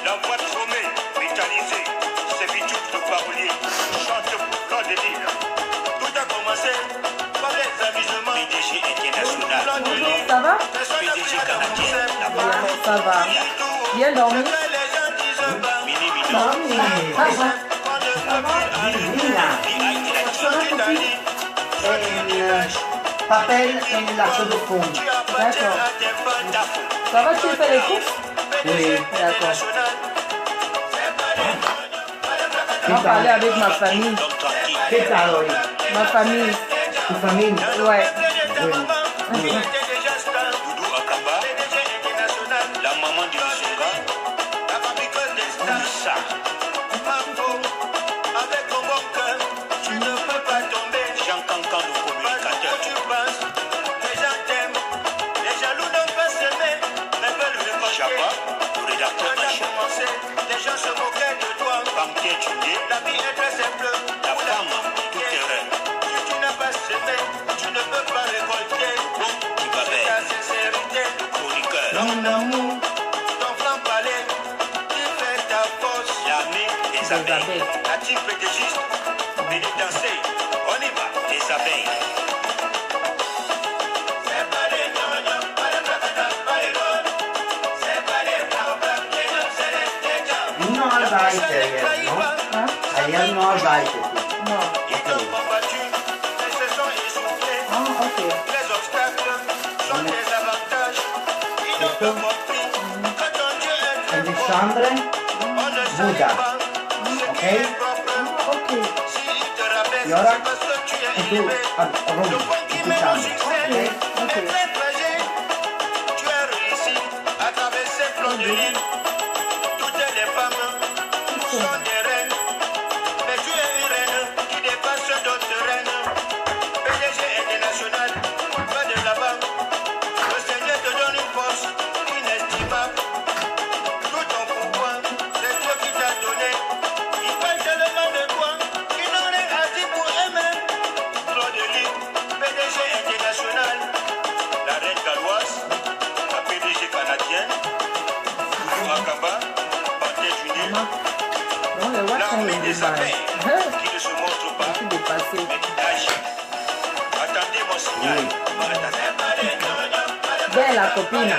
La voix de Romé, métallisée, c'est Bitou le parolier, chante pour Fleur de Lille. Tout a commencé par les amusements. PDG international. Bonjour, ça va? PDG canadien, Ça va. Bien dormi? Papel et la xylophone. D'accord. Ça va, tu fais les courses? Oui. D'accord. On va parler avec ma famille. ¿Qué tal hoy? Ma famille. ¿Tu familia? Ouais. Oui. Doudou Akamba, la maman du Songa, ça. Avec ton bon cœur, tu ne peux pas tomber. Jean Cancan, le communicateur. Tu penses, les gens t'aiment, les jaloux n'ont pas s'aimer, mais veulent récolter. Chapa, le rédacteur en chef. Les gens se moquaient de toi. Banquier Tundé, la vie est très simple. La femme, tout terrain. Si tu n'as pas semé, tu ne peux pas récolter. Bon, tu vas bien. Ta sincérité, chroniqueur. Ton amour, ton franc-parler, tu fais ta force. L'ami des abeilles. La team pédégiste, venez danser. On y va, les abeilles. C'est pas les gnognos, pas les blabata, pas les rôles. C'est pas les blabata, les gens, c'est les gens. No arbeite ayer, ¿no? Hein? Ayer no arbeite. Non. Ils t'ont combattu, mais se sont essoufflés. Ah, ok. Les obstacles sont des avantages. Ils n'ont pas compris. Quand ton Dieu est très En fort, dicembre, on ne sait Bouddha. pas ce Ok. qui est propre. Ah, ok. S'il te rabaisse, Y ahora, c'est parce que tu es y tú, élevé. Rumi, Le point qui mène au succès Ok. est très fragile. Tu as réussi à traverser Fleur de Lille. Toutes les femmes sont des reines. Mais tu es une reine qui dépasse d'autres reines. PDG international, pas de là-bas. Le Seigneur te donne une force inestimable. Tout ton pouvoir, c'est Dieu qui t'a donné. Ils parlent tellement de toi qu'ils n'ont rien à dire pour eux-mêmes. Fleur de Lille, PDG international. La reine galloise, la PDG canadienne. Doudou Akamba, Banté Junior. Non, les watts sont L'armée les des abeilles balles. qui ne se montre pas, Je suis dépassée. mais qui agit. Attendez mon signal. Belle la copine.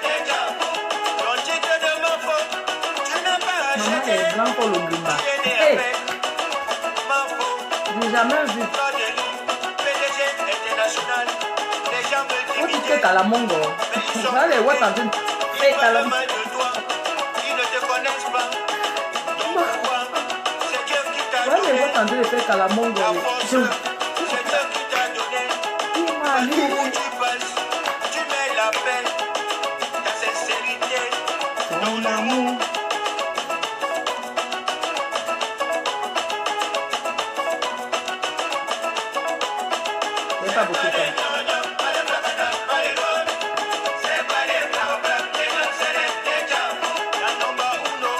Ton titre de ma faute, tu n'as pas Maman acheté. est blanc pour le glima. Tu es né Hey, avec ma faute. j'ai jamais vu. Fleur de Lille, PDG international. Les gens veulent Oh, tu t'imiter. fais Kalamongo. Voilà les watts en train de faire Ils parlent Kalamongo. mal de toi. Ils ne te connaissent pas. Ton pouvoir, c'est Dieu qui t'a Voilà les donné. watts en train de faire Kalamongo. Ta force, c'est Dieu qui t'a donné. Partout où tu passes, tu mets la paix, ta sincérité, ton amour. C'est pas beaucoup de temps. La number uno,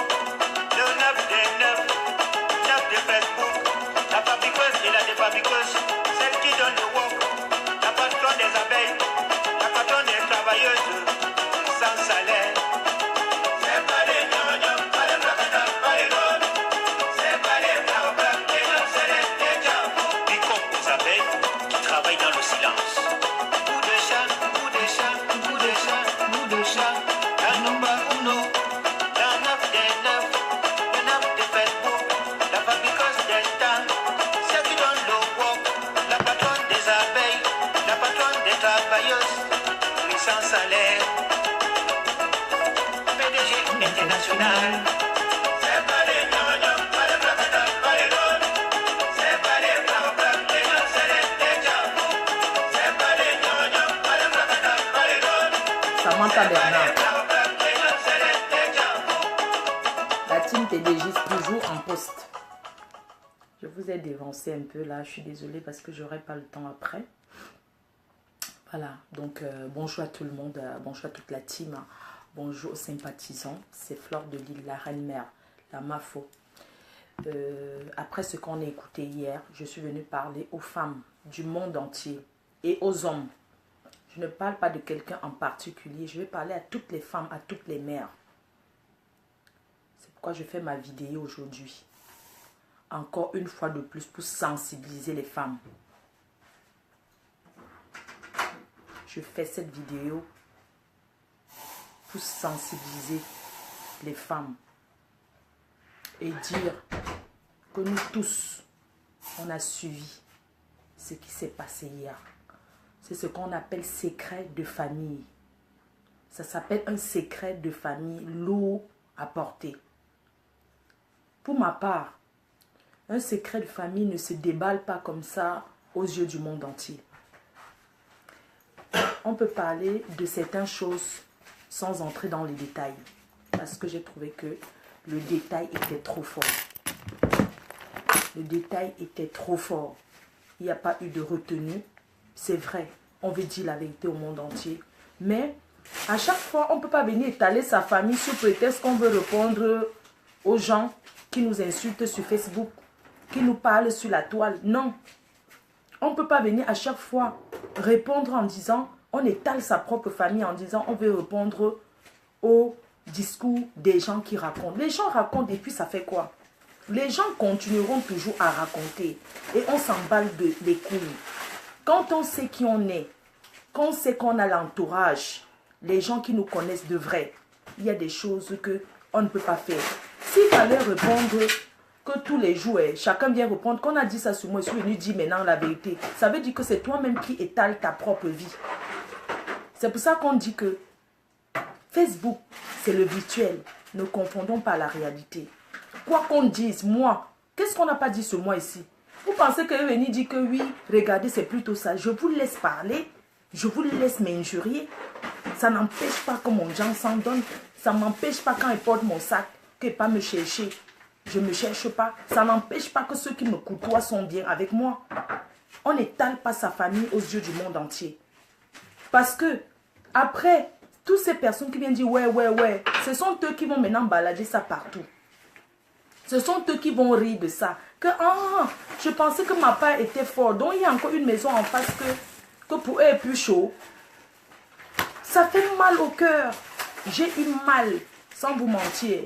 le 9 des 9, 9 de Facebook, la fabriqueuse et la défabriqueuse, celle qui donne le work, la patronne des abeilles, la patronne des travailleuses, sans salaire. C'est pas les gnognos, pas les blabata, pas les rôles. C'est pas les blabata, les gens, c'est les gens. Pico aux abeilles qui travaillent dans le silence. Bout de chat, bout de chat, bout de chat, bout de chat. La number uno, la 9 des 9, le 9 de Facebook, la fabriqueuse des temps, celle qui donne le work, la patronne des abeilles, la patronne des travailleuses, mais sans salaire. PDG international. C'est pas les gnognos, pas les blabata, pas les rôles. C'est pas les blabata, les gens, c'est les gens. C'est pas les gnognos, pas les blabata, pas les rôles. Samantha Bernard. Blabata, les gens, c'est les gens. La team TDGiste toujours en poste. Je vous ai dévancé un peu là. Je suis désolée parce que j'aurai pas le temps après. Voilà. Donc bonjour à tout le monde. Bonjour à toute la team. Bonjour aux sympathisants. C'est Fleur de Lille, la reine mère, la Mafo. Après ce qu'on a écouté hier, je suis venue parler aux femmes du monde entier et aux hommes Je ne parle pas de quelqu'un en particulier. Je vais parler à toutes les femmes, à toutes les mères. C'est pourquoi je fais ma vidéo aujourd'hui. Encore une fois de plus pour sensibiliser les femmes. Je fais cette vidéo pour sensibiliser les femmes et dire que nous tous, on a suivi ce qui s'est passé hier. C'est ce qu'on appelle secret de famille. Ça s'appelle un secret de famille lourd à porter. Pour ma part, un secret de famille ne se déballe pas comme ça aux yeux du monde entier. On peut parler de certaines choses sans entrer dans les détails. Parce que j'ai trouvé que le détail était trop fort. Le détail était trop fort. Il n'y a pas eu de retenue. C'est vrai, on veut dire la vérité au monde entier. Mais à chaque fois, on ne peut pas venir étaler sa famille sous prétexte qu'on veut répondre aux gens qui nous insultent sur Facebook, qui nous parlent sur la toile. Non. On ne peut pas venir à chaque fois répondre en disant, on étale sa propre famille en disant, on veut répondre au discours des gens qui racontent. Les gens racontent et puis ça fait quoi? Les gens continueront toujours à raconter et on s'emballe les couilles. Quand on sait qui on est, quand on sait qu'on a l'entourage, les gens qui nous connaissent de vrai, il y a des choses qu'on ne peut pas faire. S'il fallait répondre que tous les jours, chacun vient répondre, qu'on a dit ça sur moi, je suis venu dire maintenant la vérité, ça veut dire que c'est toi-même qui étale ta propre vie. C'est pour ça qu'on dit que Facebook, c'est le virtuel. Ne confondons pas la réalité. Quoi qu'on dise, moi, qu'est-ce qu'on n'a pas dit sur moi ici? Vous pensez que venir dire que oui, regardez, c'est plutôt ça. Je vous laisse parler, je vous laisse m'injurier. Ça n'empêche pas que mon gens s'en donne. Ça ne m'empêche pas quand ils portent mon sac, qu'ils ne pas me chercher. Je ne me cherche pas. Ça n'empêche pas que ceux qui me côtoient sont bien avec moi. On n'étale pas sa famille aux yeux du monde entier. Parce que, après, toutes ces personnes qui viennent dire ouais, ce sont eux qui vont maintenant balader ça partout. Ce sont eux qui vont rire de ça. Que, je pensais que ma part était forte. Donc, il y a encore une maison en face que pour eux est plus chaud. Ça fait mal au cœur. J'ai eu mal, sans vous mentir.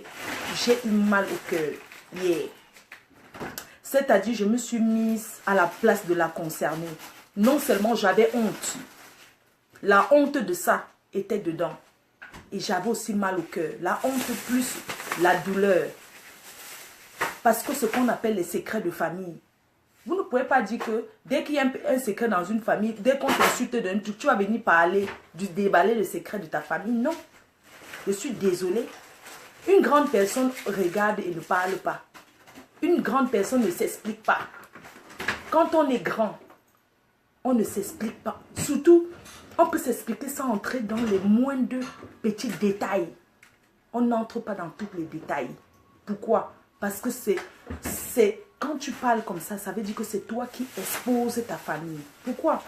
J'ai eu mal au cœur. Yeah. C'est-à-dire, je me suis mise à la place de la concernée. Non seulement j'avais honte. La honte de ça était dedans. Et j'avais aussi mal au cœur. La honte plus la douleur. Parce que ce qu'on appelle les secrets de famille. Vous ne pouvez pas dire que dès qu'il y a un secret dans une famille, dès qu'on t'insulte d'un truc, tu vas venir parler, déballer le secret de ta famille. Non. Je suis désolée. Une grande personne regarde et ne parle pas. Une grande personne ne s'explique pas. Quand on est grand, on ne s'explique pas. Surtout, on peut s'expliquer sans entrer dans les moindres petits détails. On n'entre pas dans tous les détails. Pourquoi? Parce que c'est quand tu parles comme ça veut dire que c'est toi qui exposes ta famille. Pourquoi?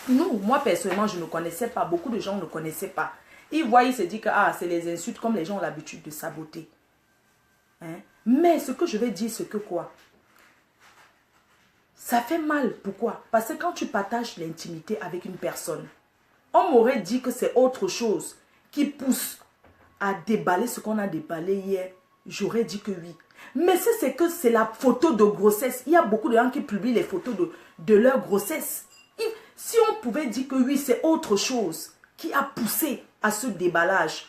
Moi personnellement, je ne connaissais pas. Beaucoup de gens ne connaissaient pas. Ils voient, ils se disent que c'est les insultes comme les gens ont l'habitude de saboter. Hein? Mais ce que je vais dire, c'est que quoi? Ça fait mal. Pourquoi? Parce que quand tu partages l'intimité avec une personne, on m'aurait dit que c'est autre chose qui pousse à déballer ce qu'on a déballé hier. J'aurais dit que oui. Mais si c'est que c'est la photo de grossesse, il y a beaucoup de gens qui publient les photos de leur grossesse. Si on pouvait dire que oui, c'est autre chose qui a poussé à ce déballage,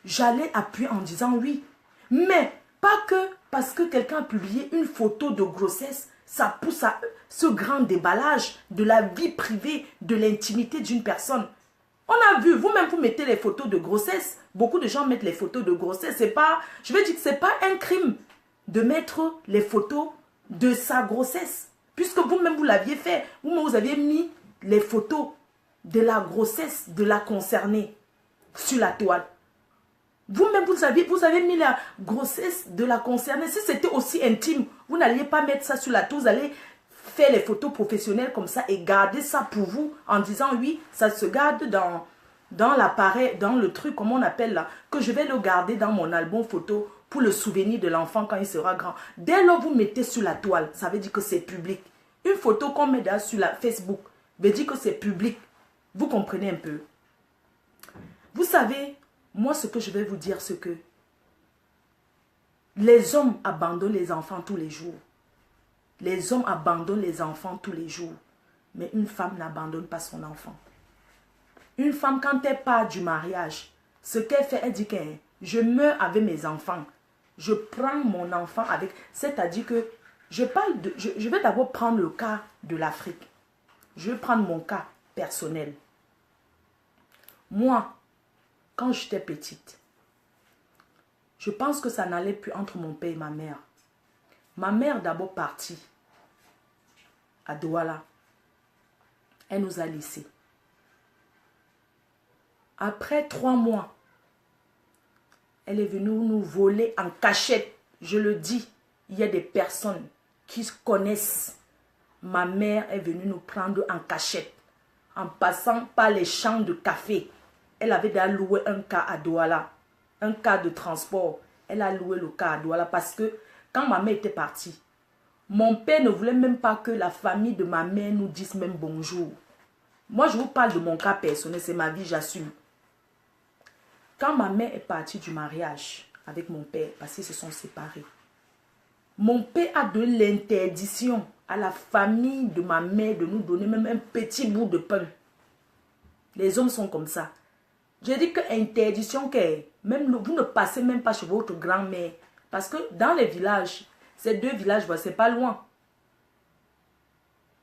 j'allais appuyer en disant oui. Mais pas que parce que quelqu'un a publié une photo de grossesse, ça pousse à ce grand déballage de la vie privée, de l'intimité d'une personne. On a vu, vous-même, vous mettez les photos de grossesse. Beaucoup de gens mettent les photos de grossesse. C'est pas, je veux dire que ce n'est pas un crime de mettre les photos de sa grossesse. Puisque vous-même, vous l'aviez fait. Vous-même, vous aviez mis les photos de la grossesse de la concernée sur la toile. Vous-même, vous avez mis la grossesse de la concernée. Si c'était aussi intime, vous n'alliez pas mettre ça sur la toile. Vous allez faire les photos professionnelles comme ça et garder ça pour vous en disant oui, ça se garde dans l'appareil, dans le truc, comme on appelle là, que je vais le garder dans mon album photo pour le souvenir de l'enfant quand il sera grand. Dès lors vous mettez sur la toile, ça veut dire que c'est public. Une photo qu'on met sur la Facebook veut dire que c'est public. Vous comprenez un peu? Vous savez, moi ce que je vais vous dire, c'est que les hommes abandonnent les enfants tous les jours. Les hommes abandonnent les enfants tous les jours. Mais une femme n'abandonne pas son enfant. Une femme, quand elle part du mariage, ce qu'elle fait, elle dit que je meurs avec mes enfants. Je prends mon enfant avec... C'est-à-dire que je vais d'abord prendre le cas de l'Afrique. Je vais prendre mon cas personnel. Moi, quand j'étais petite, je pense que ça n'allait plus entre mon père et ma mère. Ma mère d'abord partie à Douala. Elle nous a laissés. Après 3 mois, elle est venue nous voler en cachette. Je le dis, il y a des personnes qui se connaissent. Ma mère est venue nous prendre en cachette. En passant par les champs de café. Elle avait déjà loué un car à Douala. Un car de transport. Elle a loué le car à Douala parce que quand ma mère était partie, mon père ne voulait même pas que la famille de ma mère nous dise même bonjour. Moi, je vous parle de mon cas personnel. C'est ma vie, j'assume. Quand ma mère est partie du mariage avec mon père, parce qu'ils se sont séparés, mon père a donné l'interdiction à la famille de ma mère de nous donner même un petit bout de pain. Les hommes sont comme ça. Je dis que interdiction que même vous ne passez même pas chez votre grand-mère. Parce que dans les villages, ces 2 villages, c'est pas loin.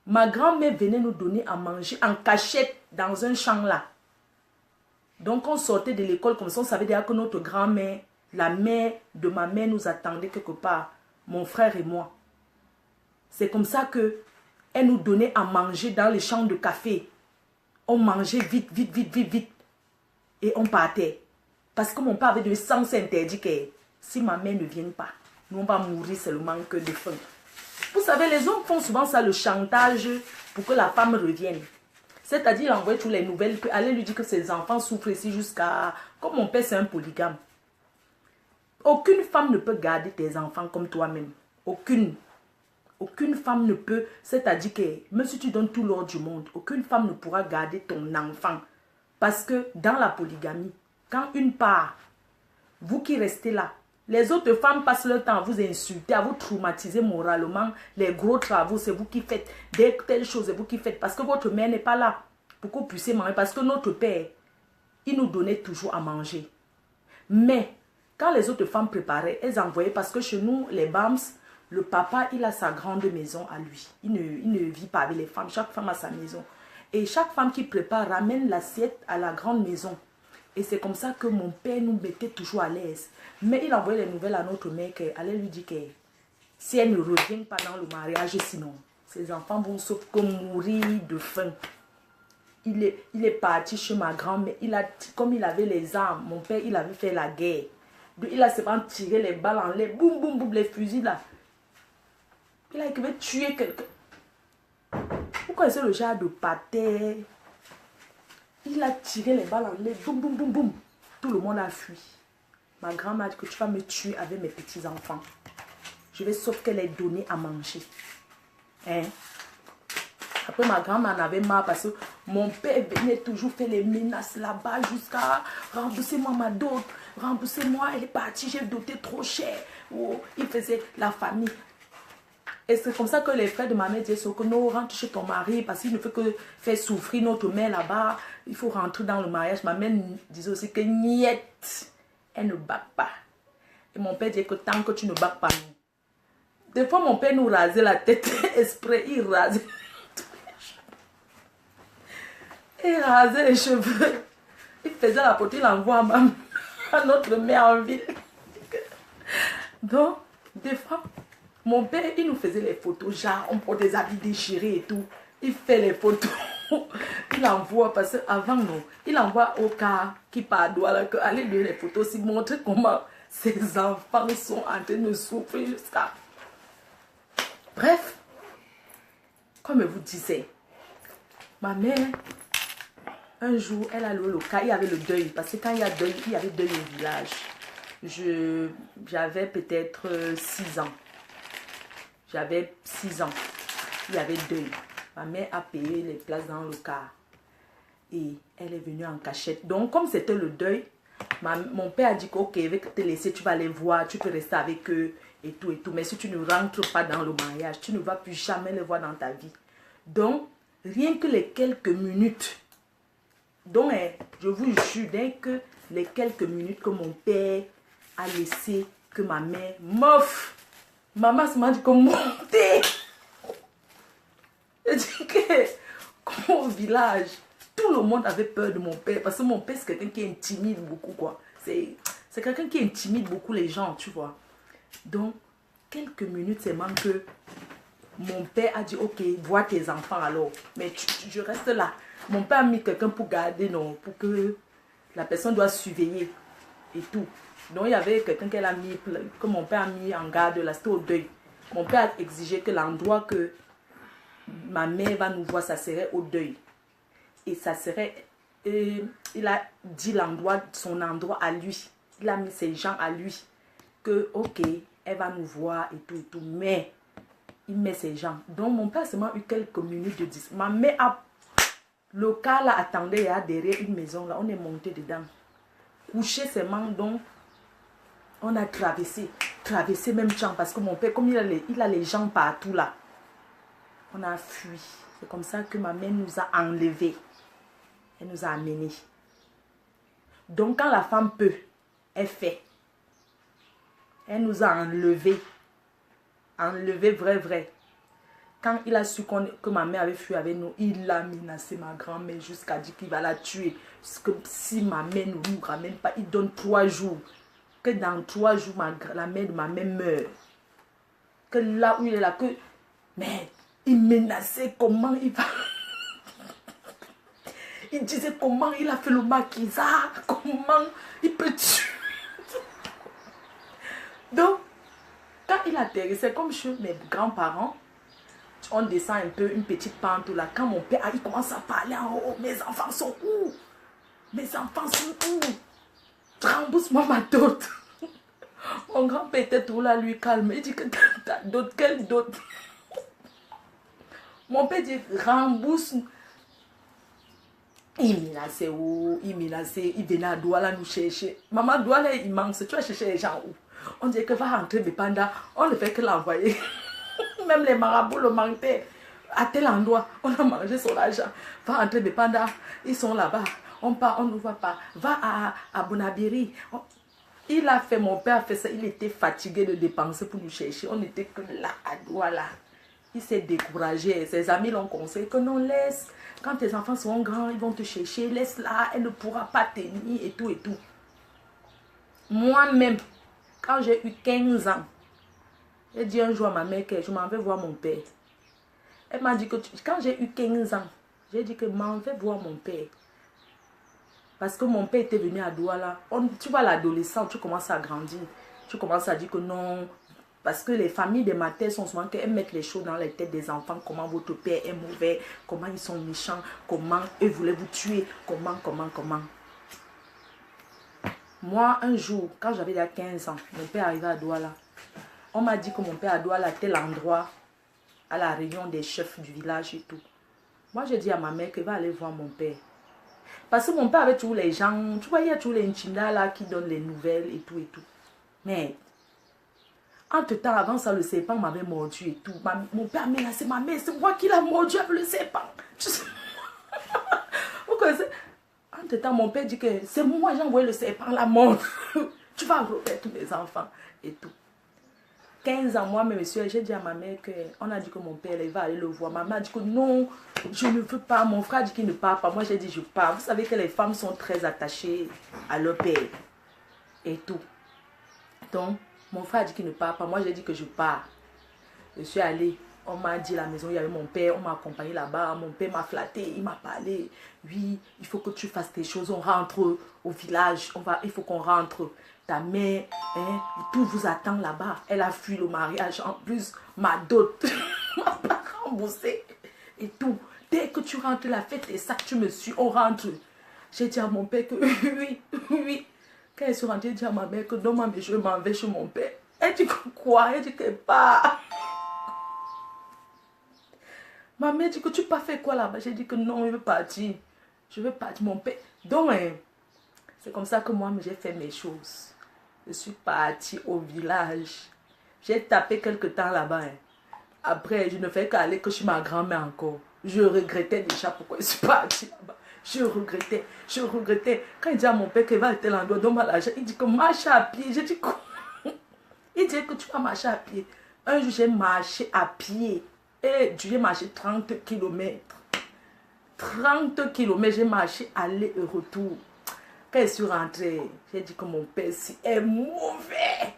Ma grand-mère venait nous donner à manger en cachette dans un champ là. Donc on sortait de l'école comme ça, on savait déjà que notre grand-mère, la mère de ma mère nous attendait quelque part, mon frère et moi. C'est comme ça que elle nous donnait à manger dans les champs de café. On mangeait vite, vite, vite, vite, vite. Et on partait. Parce que mon père avait de sens interdit que si ma mère ne vient pas, nous on va mourir seulement que de faim. Vous savez, les hommes font souvent ça, le chantage pour que la femme revienne. C'est-à-dire, il envoie toutes les nouvelles, puis aller lui dire que ses enfants souffrent ici jusqu'à... Comme mon père, c'est un polygame. Aucune femme ne peut garder tes enfants comme toi-même. Aucune. Aucune femme ne peut... C'est-à-dire que, même si tu donnes tout l'ordre du monde, aucune femme ne pourra garder ton enfant. Parce que dans la polygamie, quand une part, vous qui restez là, les autres femmes passent leur temps à vous insulter, à vous traumatiser moralement. Les gros travaux, c'est vous qui faites. Des telles choses, c'est vous qui faites. Parce que votre mère n'est pas là pour que vous puissiez manger. Parce que notre père, il nous donnait toujours à manger. Mais, quand les autres femmes préparaient, elles envoyaient. Parce que chez nous, les Bams, le papa, il a sa grande maison à lui. Il ne vit pas avec les femmes. Chaque femme a sa maison. Et chaque femme qui prépare ramène l'assiette à la grande maison. Et c'est comme ça que mon père nous mettait toujours à l'aise. Mais il envoyait les nouvelles à notre mère qu'elle allait lui dire que si elle ne revient pas dans le mariage, sinon, ses enfants vont sauf que mourir de faim. Il est parti chez ma grand-mère. Comme il avait les armes, mon père, il avait fait la guerre. Il a seulement tiré les balles en l'air. Boum, boum, boum, les fusils là. Il a écrit tuer quelqu'un. Vous connaissez le genre de pâté? Il a tiré les balles en l'air. Boum, boum, boum, boum. Tout le monde a fui. Ma grand-mère a dit que tu vas me tuer avec mes petits-enfants. Je vais sauf qu'elle ait donné à manger. Hein? Après, ma grand-mère en avait marre parce que mon père venait toujours faire les menaces là-bas jusqu'à rembourser-moi ma dot. Remboursez-moi, elle est partie, j'ai doté trop cher. Oh, il faisait la famille. Et c'est comme ça que les frères de ma mère disaient que non, rentre chez ton mari parce qu'il ne fait que faire souffrir notre mère là-bas. Il faut rentrer dans le mariage. Ma mère disait aussi que niette, elle ne bat pas. Et mon père disait que tant que tu ne bats pas, nous. Des fois, mon père nous rasait la tête exprès. Il rasait. Il rasait les cheveux. Il faisait la photo, il envoie à notre mère en ville. Donc, des fois, mon père, il nous faisait les photos, genre, on porte des habits déchirés et tout. Il fait les photos. Il envoie, parce qu'avant, non, il envoie au cas qui part à Douala, aller lui les photos, s'il montre comment ses enfants sont en train de souffrir jusqu'à... Bref, comme je vous disais, ma mère, un jour, elle a loué le cas, il y avait le deuil, parce que quand il y a deuil, il y avait deuil au village. J'avais peut-être 6 ans. J'avais 6 ans. Il y avait deuil. Ma mère a payé les places dans le car. Et elle est venue en cachette. Donc, comme c'était le deuil, mon père a dit que, ok, je vais te laisser, tu vas les voir, tu peux rester avec eux et tout et tout. Mais si tu ne rentres pas dans le mariage, tu ne vas plus jamais les voir dans ta vie. Donc, rien que les quelques minutes, donc, je vous jure, dès que les quelques minutes que mon père a laissé que ma mère, meuf, maman se m'a dit que monter. Je dis que, au village, tout le monde avait peur de mon père. Parce que mon père, c'est quelqu'un qui intimide beaucoup, quoi. C'est quelqu'un qui intimide beaucoup les gens, tu vois. Donc, quelques minutes seulement que mon père a dit, ok, vois tes enfants alors. Mais je reste là. Mon père a mis quelqu'un pour garder, non, pour que la personne doit surveiller et tout. Donc, il y avait quelqu'un qu'elle a mis, que mon père a mis en garde, là, c'était au deuil. Mon père a exigé que l'endroit que ma mère va nous voir, ça serait au deuil. Et ça serait, il a dit l'endroit, son endroit à lui. Il a mis ses gens à lui. Que, ok, elle va nous voir et tout et tout. Mais, il met ses gens. Donc, mon père a seulement eu quelques minutes de dis. Ma mère a, le cas là attendait là, derrière une maison là. On est monté dedans. Couché seulement, donc, on a traversé même champ. Parce que mon père, comme il a les gens partout là. On a fui. C'est comme ça que ma mère nous a enlevés. Elle nous a amenés. Donc, quand la femme peut, elle fait. Elle nous a enlevés. Enlevés, vrai. Quand il a su que ma mère avait fui avec nous, il a menacé ma grand-mère jusqu'à dire qu'il va la tuer. Parce que si ma mère ne nous ramène pas, il donne 3 jours. Que dans 3 jours, la mère de ma mère meurt. Que là où il est là, que... Mais il menaçait comment il va... Il disait comment il a fait le maquisard, comment il peut tuer. Donc, quand il atterrissait, comme chez mes grands-parents, on descend un peu, une petite pente là. Quand mon père, il commence à parler en haut, mes enfants sont où? Mes enfants sont où? Rembourse-moi ma dot. Mon grand-père était tout là, lui calme. Il dit que ta dot, quelle dot? Mon père dit, rembourse. Il menaçait où? Il menaçait, il venait à Douala nous chercher. Maman, Douala est immense, tu vas chercher les gens où? On dit que va rentrer Bepanda, on ne fait que l'envoyer. Même les marabouts le manquaient. À tel endroit, on a mangé son argent. Va rentrer Bepanda, ils sont là-bas. On part, on ne voit pas. Va à Bonabiri. Il a fait, mon père a fait ça. Il était fatigué de dépenser pour nous chercher. On n'était que là, à Douala. Il s'est découragé. Ses amis l'ont conseillé que non, laisse. Quand tes enfants seront grands, ils vont te chercher. Laisse là, elle ne pourra pas tenir et tout et tout. Moi-même, quand j'ai eu 15 ans, j'ai dit un jour à ma mère que je m'en vais voir mon père. Elle m'a dit que quand j'ai eu 15 ans, j'ai dit que je m'en vais voir mon père. Parce que mon père était venu à Douala. Tu vois l'adolescent, tu commences à grandir. Tu commences à dire que non. Parce que les familles de ma tête sont souvent qu'elles mettent les choses dans les têtes des enfants. Comment votre père est mauvais. Comment ils sont méchants. Comment eux voulaient vous tuer. Comment. Moi, un jour, quand j'avais déjà 15 ans, mon père arrivait à Douala. On m'a dit que mon père à Douala, à tel endroit, à la réunion des chefs du village et tout. Moi, j'ai dit à ma mère qu'elle va aller voir mon père. Parce que mon père avait tous les gens, tu vois, il y a tous les Nchinda là qui donnent les nouvelles et tout et tout. Mais, entre-temps, avant ça, le serpent m'avait mordu et tout. Mon père m'a menacé ma mère, c'est moi qui l'ai mordu avec le serpent. Vous connaissez? Entre-temps, mon père dit que c'est moi, j'ai envoyé le serpent la mort. Tu vas refaire tous mes enfants et tout. 15 ans, moi, monsieur, j'ai dit à ma mère qu'on a dit que mon père il va aller le voir. Ma mère a dit que non, je ne veux pas. Mon frère dit qu'il ne part pas. Moi, j'ai dit je pars. Vous savez que les femmes sont très attachées à leur père et tout. Donc, mon frère a dit qu'il ne part pas. Moi, j'ai dit que je pars. Je suis allée. On m'a dit à la maison, il y avait mon père. On m'a accompagné là-bas. Mon père m'a flatté. Il m'a parlé. Oui, il faut que tu fasses tes choses. On rentre au village. Il faut qu'on rentre. Ta mère, hein, tout vous attend là-bas. Elle a fui le mariage. En plus, ma dot m'a pas remboursé. Et tout. Dès que tu rentres, la fête et ça, tu me suis. On rentre. J'ai dit à mon père que oui. Quand elle est rentrée, j'ai dit à ma mère que non, mais je m'en vais chez mon père. Elle dit que quoi? Elle dit qu'elle part. Ma mère dit que tu pas fait quoi là-bas? J'ai dit que non, il veut partir. Je veux pas mon père. Donc, c'est comme ça que moi, j'ai fait mes choses. Je suis partie au village. J'ai tapé quelque temps là-bas. Après, je ne fais qu'aller que chez ma grand-mère encore. Je regrettais déjà pourquoi je suis partie là-bas. Je regrettais. Quand il dit à mon père qu'il va à tel endroit, donne-moi l'argent, il dit que marche à pied. Je dis quoi? Il dit que tu vas marcher à pied. Un jour, j'ai marché à pied. Et j'ai marché 30 kilomètres. 30 kilomètres, j'ai marché aller et retour. Quand je suis rentrée, j'ai dit que mon père si est mauvais.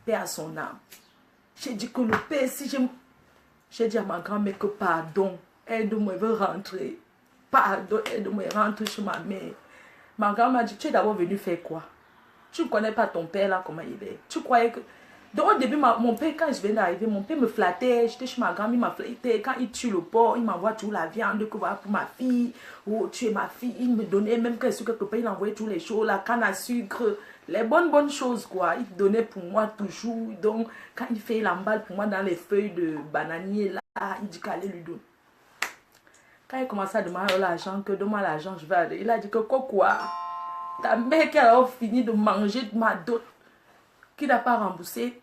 Père à son âme. J'ai dit que le père si j'ai dit à ma grand-mère que pardon, aide-moi, elle veut rentrer. Pardon, aide-moi, rentre chez ma mère. Ma grand-mère m'a dit, tu es d'abord venu faire quoi? Tu ne connais pas ton père là, comment il est? Tu croyais que... Donc au début, mon père, quand je venais d'arriver, mon père me flattait. J'étais chez ma grand-mère, il m'a flatté. Quand il tue le porc, il m'envoie tout la viande que voilà pour ma fille. Oh, tu es ma fille. Il me donnait, même quand je suis quelque part, il envoyait tous les choses, la canne à sucre, les bonnes choses quoi. Il donnait pour moi toujours. Donc quand il fait l'emballe pour moi dans les feuilles de bananier là, il dit qu'allez lui donner. Quand il commence à demander l'argent, que donne-moi l'argent, je vais aller. Il a dit que quoi? Ta mère qui a fini de manger ma dot, qui n'a pas remboursé.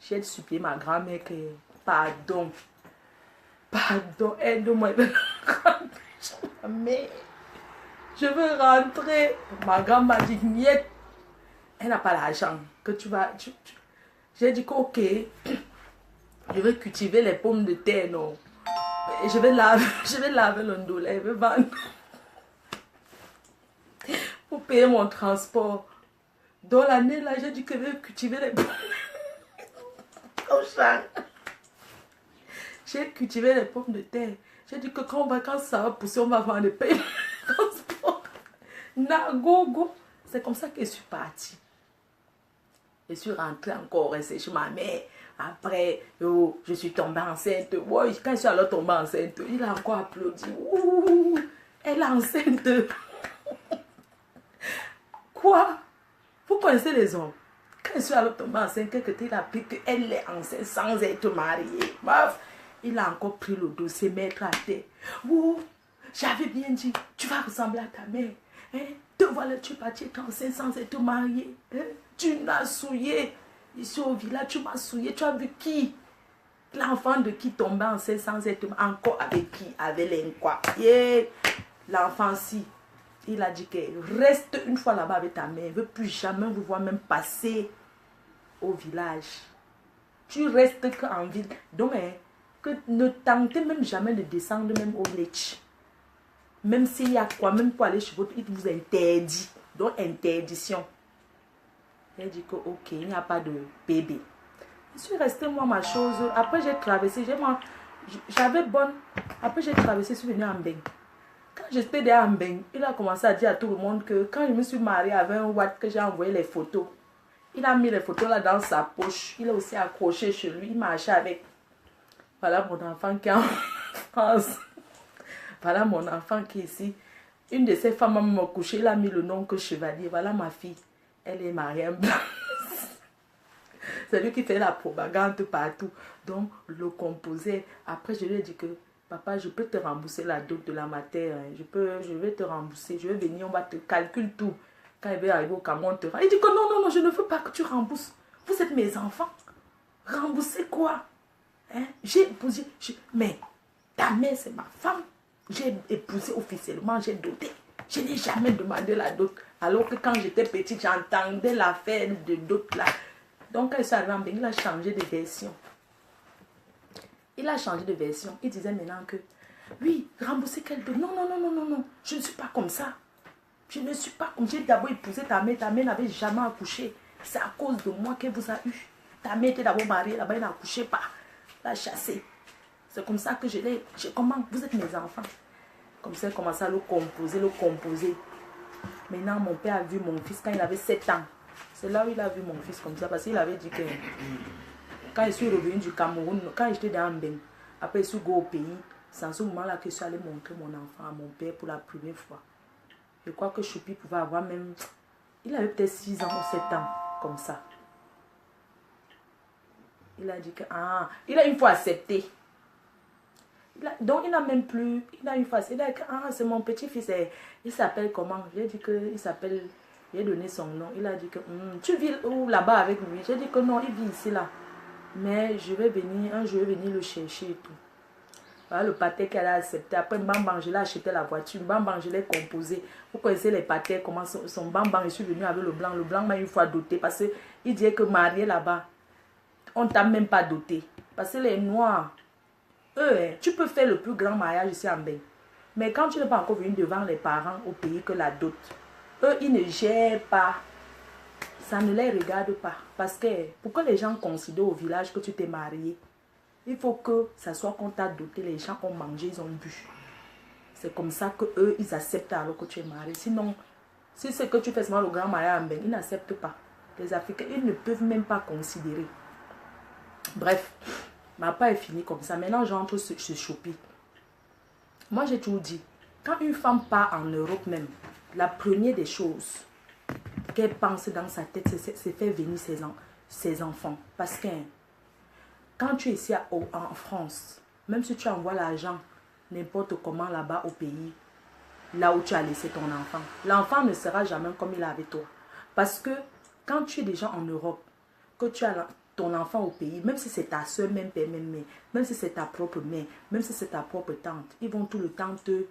J'ai supplié ma grand-mère que pardon, aide-moi. Mais je veux rentrer. Ma grand-mère m'a dit, niet, elle n'a pas l'argent. Que tu vas. J'ai dit que ok, je vais cultiver les pommes de terre, non. Je vais laver l'ondola, je vais vendre. Pour payer mon transport. Dans l'année là, j'ai dit que je vais cultiver les pommes. Au champ. J'ai cultivé les pommes de terre. J'ai dit que quand ça va pousser, on va vendre les payer le transport. Nagogo. C'est comme ça que je suis partie. Je suis rentrée encore, restée chez ma mère. Après, je suis tombée enceinte. Ouais, quand je suis alors tombée enceinte, il a encore applaudi. Ouh, elle est enceinte. Quoi? Vous connaissez les hommes? Quand je suis alors tombée enceinte, quelqu'un a appris qu'elle est enceinte sans être mariée. Bref, il a encore pris le dossier, mettre à terre. Ouh, j'avais bien dit, tu vas ressembler à ta mère. Hein? Te voilà, tu es parti être enceinte sans être mariée. Hein? Tu m'as souillé. Ici au village, tu m'as souillé. Tu as vu qui? L'enfant de qui tombait enceinte sans être encore avec qui? Avec les quoi? Yeah. L'enfant-ci, il a dit que reste une fois là-bas avec ta mère. Il ne veut plus jamais vous voir même passer au village. Tu restes qu'en ville. Donc, que ne tentez même jamais de descendre même au village. Même s'il y a quoi, même pour aller chez vous, il vous interdit. Donc, interdiction. Il dit que ok, il n'y a pas de bébé. Je suis restée moi ma chose. Après j'ai traversé, j'avais bonne. Après j'ai traversé, je suis venue à Mbeng. Quand j'étais derrière à Mbeng, il a commencé à dire à tout le monde que quand je me suis mariée avec un Watt que j'ai envoyé les photos, il a mis les photos là dans sa poche. Il a aussi accroché chez lui, il marchait avec. Voilà mon enfant qui est en France. Voilà mon enfant qui est ici. Une de ses femmes m'a couché, il a mis le nom que Chevalier. Voilà ma fille. Elle est mariée en blanc. C'est lui qui fait la propagande partout. Donc, le composé. Après, je lui ai dit que, papa, je peux te rembourser la dot de la matière. Je vais te rembourser. Je vais venir, on va te calculer tout. Quand il va arriver au Cameroun, on te rend. Il dit que non, je ne veux pas que tu rembourses. Vous êtes mes enfants. Rembourser quoi? Hein? J'ai épousé. Mais ta mère, c'est ma femme. J'ai épousé officiellement, j'ai doté. Je n'ai jamais demandé la dot. Alors que quand j'étais petite, j'entendais l'affaire de dot là. Donc quand il s'est arrivé en Bénin, il a changé de version. Il a changé de version. Il disait maintenant que, oui, rembourser quelle dot? Non. Je ne suis pas comme ça. Je ne suis pas comme... J'ai d'abord épousé ta mère. Ta mère n'avait jamais accouché. C'est à cause de moi qu'elle vous a eu. Ta mère était d'abord mariée. Là-bas, elle n'accouchait pas. Elle a chassé. C'est comme ça que je l'ai... Comment? Vous êtes mes enfants. Comme ça, elle commençait à le composer. Maintenant, mon père a vu mon fils quand il avait 7 ans. C'est là où il a vu mon fils comme ça. Parce qu'il avait dit que... Quand je suis revenu du Cameroun, quand j'étais dans Mbeng, après je suis allé au pays, c'est en ce moment-là que je suis allé montrer mon enfant à mon père pour la première fois. Je crois que Choupi pouvait avoir même... Il avait peut-être 6 ans ou 7 ans, comme ça. Il a dit que... Ah, il a une fois accepté. Donc, il n'a même plus, il a une face. Il a dit, ah, c'est mon petit-fils. Il s'appelle comment? J'ai dit qu'il s'appelle, j'ai donné son nom. Il a dit que, tu vis où là-bas avec lui? J'ai dit que non, il vit ici, là. Mais je vais venir, un jour, je vais venir le chercher et tout. Voilà le pâté qu'elle a accepté. Après, Bambang, je l'ai acheté la voiture. Bambang, je l'ai composé. Vous connaissez les pâtés, comment son Bambang, je suis venu avec le blanc. Le blanc m'a une fois doté parce qu'il disait que marié là-bas, on ne t'a même pas doté. Parce que les noirs, eux, tu peux faire le plus grand mariage ici en Bénin. Mais quand tu n'es pas encore venu devant les parents au pays que la dot, eux, ils ne gèrent pas. Ça ne les regarde pas. Parce que pour que les gens considèrent au village que tu t'es marié, il faut que ça soit qu'on t'a doté, les gens ont mangé, ils ont bu. C'est comme ça que eux, ils acceptent alors que tu es marié. Sinon, si c'est que tu fais seulement le grand mariage en Bénin, ils n'acceptent pas. Les Africains, ils ne peuvent même pas considérer. Bref, ma part est finie comme ça. Maintenant, j'entre chez Choupi. Moi, j'ai toujours dit, quand une femme part en Europe même, la première des choses qu'elle pense dans sa tête, c'est faire venir ses enfants. Parce que quand tu es ici en France, même si tu envoies l'argent n'importe comment là-bas au pays, là où tu as laissé ton enfant, l'enfant ne sera jamais comme il est avec toi. Parce que quand tu es déjà en Europe, que tu as ton enfant au pays, même si c'est ta soeur, même père, même mère, même si c'est ta propre mère, même si c'est ta propre tante, ils vont tout le temps te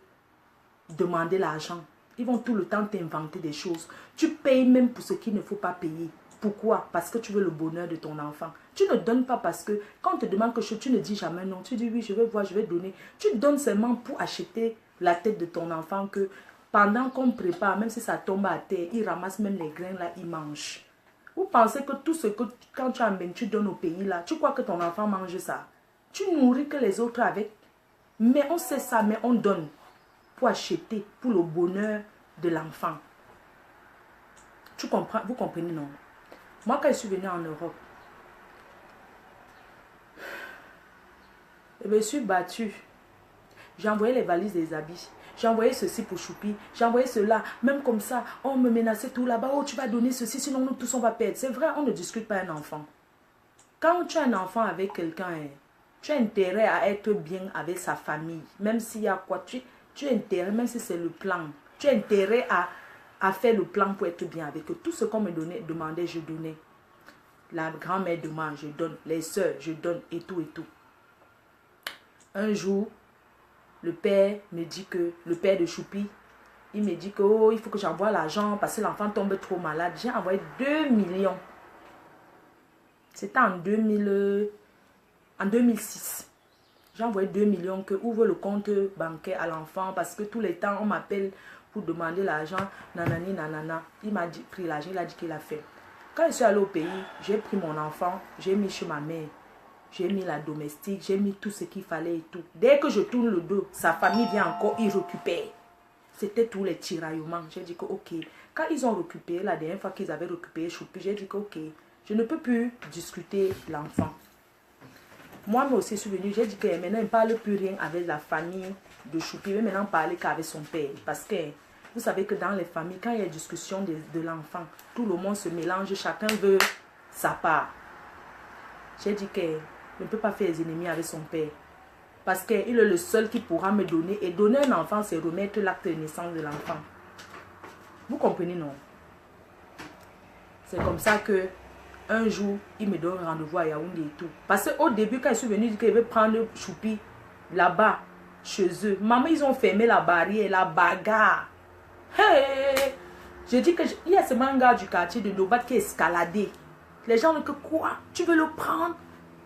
demander l'argent. Ils vont tout le temps t'inventer des choses. Tu payes même pour ce qu'il ne faut pas payer. Pourquoi? Parce que tu veux le bonheur de ton enfant. Tu ne donnes pas parce que quand on te demande quelque chose, tu ne dis jamais non. Tu dis oui, je vais voir, je vais donner. Tu donnes seulement pour acheter la tête de ton enfant que pendant qu'on prépare, même si ça tombe à terre, il ramasse même les grains là, il mange. Vous pensez que tout ce que quand tu amènes, tu donnes au pays là, tu crois que ton enfant mange ça? Tu nourris que les autres avec. Mais on sait ça, mais on donne pour acheter, pour le bonheur de l'enfant. Tu comprends? Vous comprenez, non? Moi, quand je suis venue en Europe, je me suis battue. J'ai envoyé les valises des habits. J'ai envoyé ceci pour Choupi. J'ai envoyé cela. Même comme ça, on me menaçait tout là-bas. Oh, tu vas donner ceci, sinon nous tous on va perdre. C'est vrai, on ne discute pas un enfant. Quand tu as un enfant avec quelqu'un, tu as intérêt à être bien avec sa famille. Même s'il y a quoi, tu as intérêt, même si c'est le plan. Tu as intérêt à faire le plan pour être bien avec eux. Tout ce qu'on me demandait, je donnais. La grand-mère demande, je donne. Les soeurs, je donne et tout et tout. Un jour, le père me dit que, le père de Choupi, il me dit que oh, il faut que j'envoie l'argent parce que l'enfant tombe trop malade. J'ai envoyé 2 millions. C'était en 2006. J'ai envoyé 2 millions que ouvre le compte bancaire à l'enfant parce que tous les temps on m'appelle pour demander l'argent. Nanani, nanana. Il m'a pris l'argent, il a dit qu'il a fait. Quand je suis allée au pays, j'ai pris mon enfant, j'ai mis chez ma mère. J'ai mis la domestique, j'ai mis tout ce qu'il fallait et tout. Dès que je tourne le dos, sa famille vient encore, il récupère. C'était tous les tiraillements. J'ai dit que ok. Quand ils ont récupéré, la dernière fois qu'ils avaient récupéré Choupi, j'ai dit que ok. Je ne peux plus discuter l'enfant. Moi aussi, je suis venue, j'ai dit que maintenant, il ne parle plus rien avec la famille de Choupi. Mais maintenant, parler qu'avec son père. Parce que vous savez que dans les familles, quand il y a discussion de l'enfant, tout le monde se mélange, chacun veut sa part. J'ai dit que je ne peux pas faire des ennemis avec son père. Parce qu'il est le seul qui pourra me donner. Et donner un enfant, c'est remettre l'acte de naissance de l'enfant. Vous comprenez, non? C'est comme ça que un jour, il me donne rendez-vous à Yaoundé et tout. Parce qu'au début, quand je suis venue, il dit qu'il veut prendre Choupi là-bas, chez eux. Maman, ils ont fermé la barrière, la bagarre. Hey! Je dis qu'il y a ce manga du quartier de Nobat qui est escaladé. Les gens disent que quoi? Tu veux le prendre?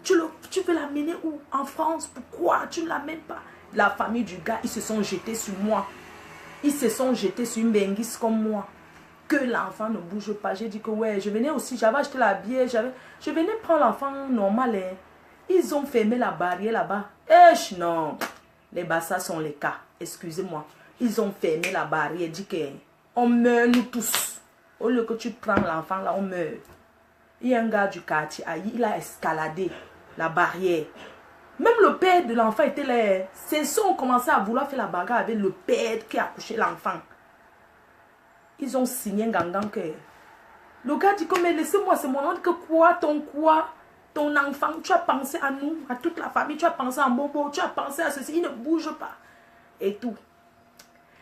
Tu veux l'amener où? En France? Pourquoi? Tu ne l'amènes pas? La famille du gars, ils se sont jetés sur moi. Ils se sont jetés sur une benguisse comme moi. Que l'enfant ne bouge pas. J'ai dit que ouais, je venais aussi, j'avais acheté la bière, je venais prendre l'enfant normal. Hein. Ils ont fermé la barrière là-bas. Eh, non. Les bassas sont les cas. Excusez-moi. Ils ont fermé la barrière. Dit que on meurt nous tous. Au lieu que tu prends l'enfant là, on meurt. Il y a un gars du quartier, il a escaladé la barrière. Même le père de l'enfant était là. Ces sons ont commencé à vouloir faire la bagarre avec le père qui a accouché l'enfant. Ils ont signé un gangan que... Le gars dit que mais laissez-moi, c'est mon nom. Que quoi, ton quoi? ton enfant, tu as pensé à nous, à toute la famille, tu as pensé à Bobo, tu as pensé à ceci, il ne bouge pas. Et tout.